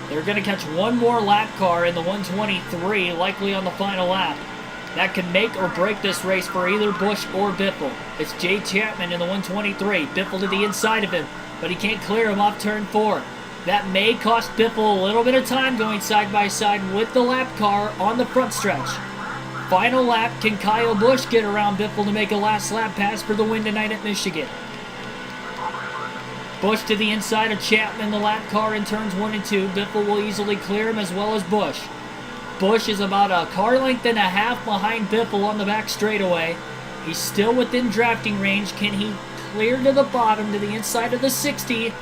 They're going to catch one more lap car in the 123, likely on the final lap. That can make or break this race for either Busch or Biffle. It's Jay Chapman in the 123. Biffle to the inside of him, but he can't clear him off turn 4. That may cost Biffle a little bit of time going side by side with the lap car on the front stretch. Final lap, can Kyle Busch get around Biffle to make a last lap pass for the win tonight at Michigan? Busch to the inside of Chapman, the lap car in turns 1 and 2. Biffle will easily clear him as well as Busch. Busch is about a car length and a half behind Biffle on the back straightaway. He's still within drafting range. Can he clear to the bottom to the inside of the 60?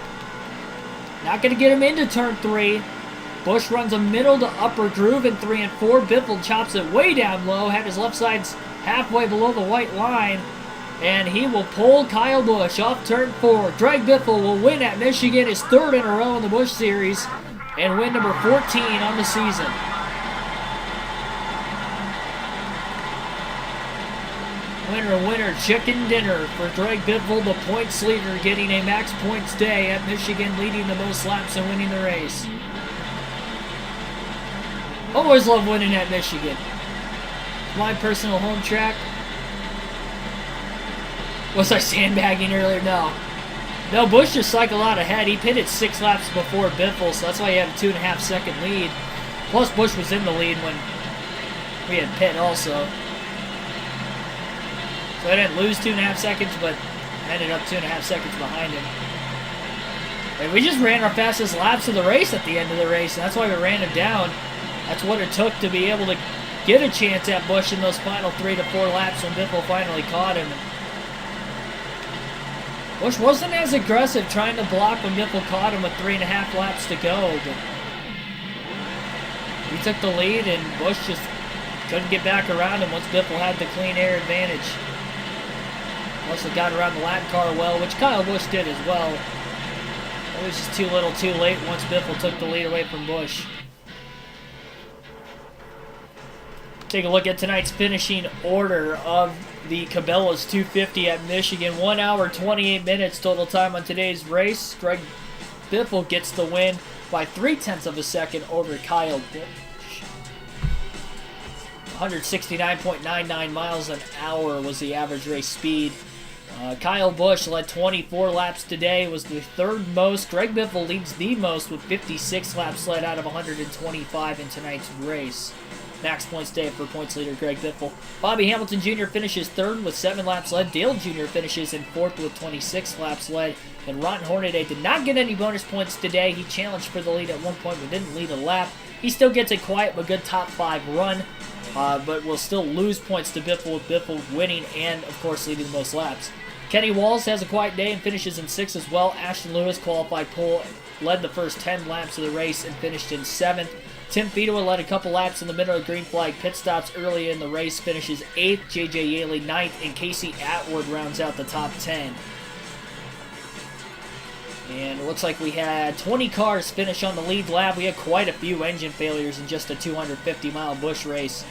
Not going to get him into turn 3. Busch runs a middle to upper groove in 3 and 4. Biffle chops it way down low. Had his left side's halfway below the white line. And he will pull Kyle Busch off turn 4. Greg Biffle will win at Michigan, his 3rd in a row in the Busch Series, and win number 14 on the season. Winner, winner, chicken dinner for Greg Biffle, the points leader, getting a max points day at Michigan, leading the most laps and winning the race. Always love winning at Michigan. My personal home track. Was I sandbagging earlier? No. No, Busch just cycled out ahead. He pitted 6 laps before Biffle, so that's why he had a 2.5 second lead. Plus, Busch was in the lead when we had pit also. So I didn't lose 2.5 seconds, but ended up 2.5 seconds behind him. And we just ran our fastest laps of the race at the end of the race, and that's why we ran him down. That's what it took to be able to get a chance at Busch in those final 3 to 4 laps when Biffle finally caught him. Busch wasn't as aggressive trying to block when Biffle caught him with 3.5 laps to go, but he took the lead and Busch just couldn't get back around him once Biffle had the clean air advantage. Also got around the lap car well, which Kyle Busch did as well. It was just too little too late once Biffle took the lead away from Busch. Take a look at tonight's finishing order of the Cabela's 250 at Michigan. 1 hour, 28 minutes total time on today's race. Greg Biffle gets the win by 0.3 of a second over Kyle Busch. 169.99 miles an hour was the average race speed. Kyle Busch led 24 laps today, was the third most. Greg Biffle leads the most with 56 laps led out of 125 in tonight's race. Max points day for points leader Greg Biffle. Bobby Hamilton Jr. finishes third with 7 laps led. Dale Jr. finishes in fourth with 26 laps led. And Ron Hornaday did not get any bonus points today. He challenged for the lead at one point but didn't lead a lap. He still gets a quiet but good top 5 run, but will still lose points to Biffle, with Biffle winning and, of course, leading the most laps. Kenny Walls has a quiet day and finishes in 6th as well. Ashton Lewis qualified pole, led the first 10 laps of the race and finished in 7th. Tim Fedor led a couple laps in the middle of green flag pit stops early in the race, finishes 8th. JJ Yaley 9th, and Casey Atwood rounds out the top 10. And it looks like we had 20 cars finish on the lead lap. We had quite a few engine failures in just a 250-mile Busch race.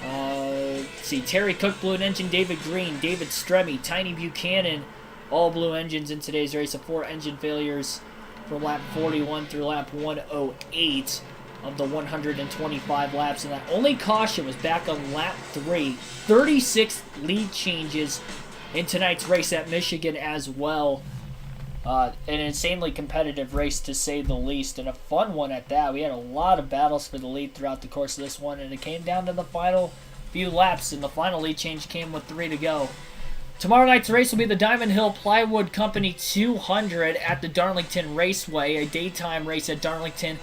Let's see, Terry Cook blew an engine, David Green, David Stremme, Tiny Buchanan, all blew engines in today's race of 4 engine failures from lap 41 through lap 108 of the 125 laps. And that only caution was back on lap 3. 36 lead changes in tonight's race at Michigan as well. An insanely competitive race, to say the least, and a fun one at that. We had a lot of battles for the lead throughout the course of this one, and it came down to the final few laps, and the final lead change came with 3 to go. Tomorrow night's race will be the Diamond Hill Plywood Company 200 at the Darlington Raceway, a daytime race at Darlington.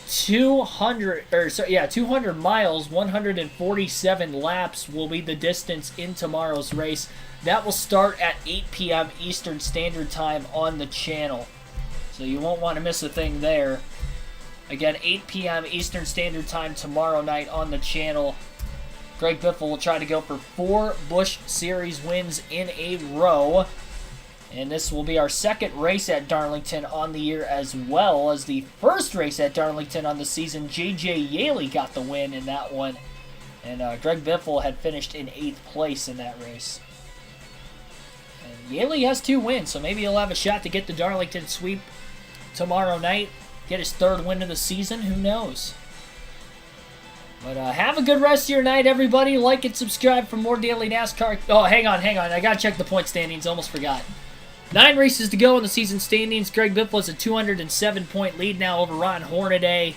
200 miles, 147 laps will be the distance in tomorrow's race. That will start at 8 p.m. Eastern Standard Time on the channel, so you won't want to miss a thing there. Again, 8 p.m. Eastern Standard Time tomorrow night on the channel. Greg Biffle will try to go for 4 Busch Series wins in a row. And this will be our second race at Darlington on the year, as well as the first race at Darlington on the season. JJ Yaley got the win in that one. And Greg Biffle had finished in 8th place in that race. And Yaley has 2 wins, so maybe he'll have a shot to get the Darlington sweep tomorrow night. Get his 3rd win of the season, who knows? But have a good rest of your night, everybody. Like and subscribe for more daily NASCAR. Oh, hang on. I got to check the point standings. Almost forgot. 9 races to go in the season standings. Greg Biffle has a 207-point lead now over Ron Hornaday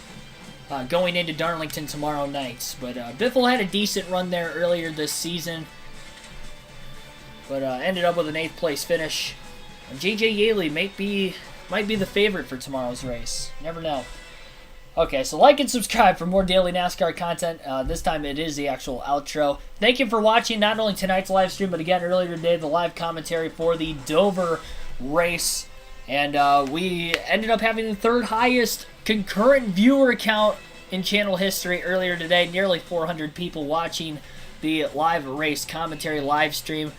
going into Darlington tomorrow night. But Biffle had a decent run there earlier this season, but ended up with an 8th place finish. And JJ Yaley might be the favorite for tomorrow's race. Never know. Okay, so like and subscribe for more daily NASCAR content. This time it is the actual outro. Thank you for watching not only tonight's live stream, but again earlier today, the live commentary for the Dover race. And we ended up having the 3rd highest concurrent viewer count in channel history earlier today. Nearly 400 people watching the live race commentary live stream.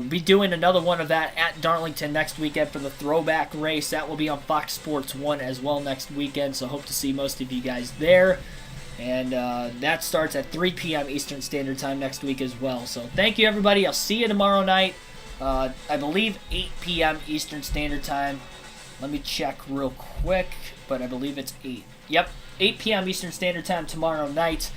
Be doing another one of that at Darlington next weekend for the throwback race. That will be on Fox Sports 1 as well next weekend, so hope to see most of you guys there. And that starts at 3 p.m. Eastern Standard Time next week as well. So thank you, everybody. I'll see you tomorrow night. I believe 8 p.m. Eastern Standard Time. Let me check real quick, but I believe it's 8. Yep, 8 p.m. Eastern Standard Time tomorrow night.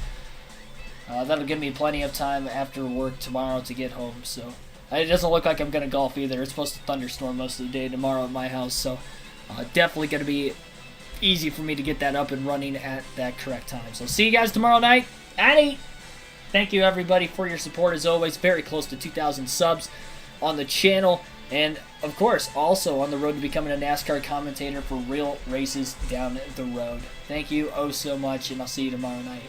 That'll give me plenty of time after work tomorrow to get home, so... It doesn't look like I'm going to golf either. It's supposed to thunderstorm most of the day tomorrow at my house, so definitely going to be easy for me to get that up and running at that correct time. So see you guys tomorrow night at 8. Thank you, everybody, for your support as always. Very close to 2,000 subs on the channel. And, of course, also on the road to becoming a NASCAR commentator for real races down the road. Thank you oh so much, and I'll see you tomorrow night.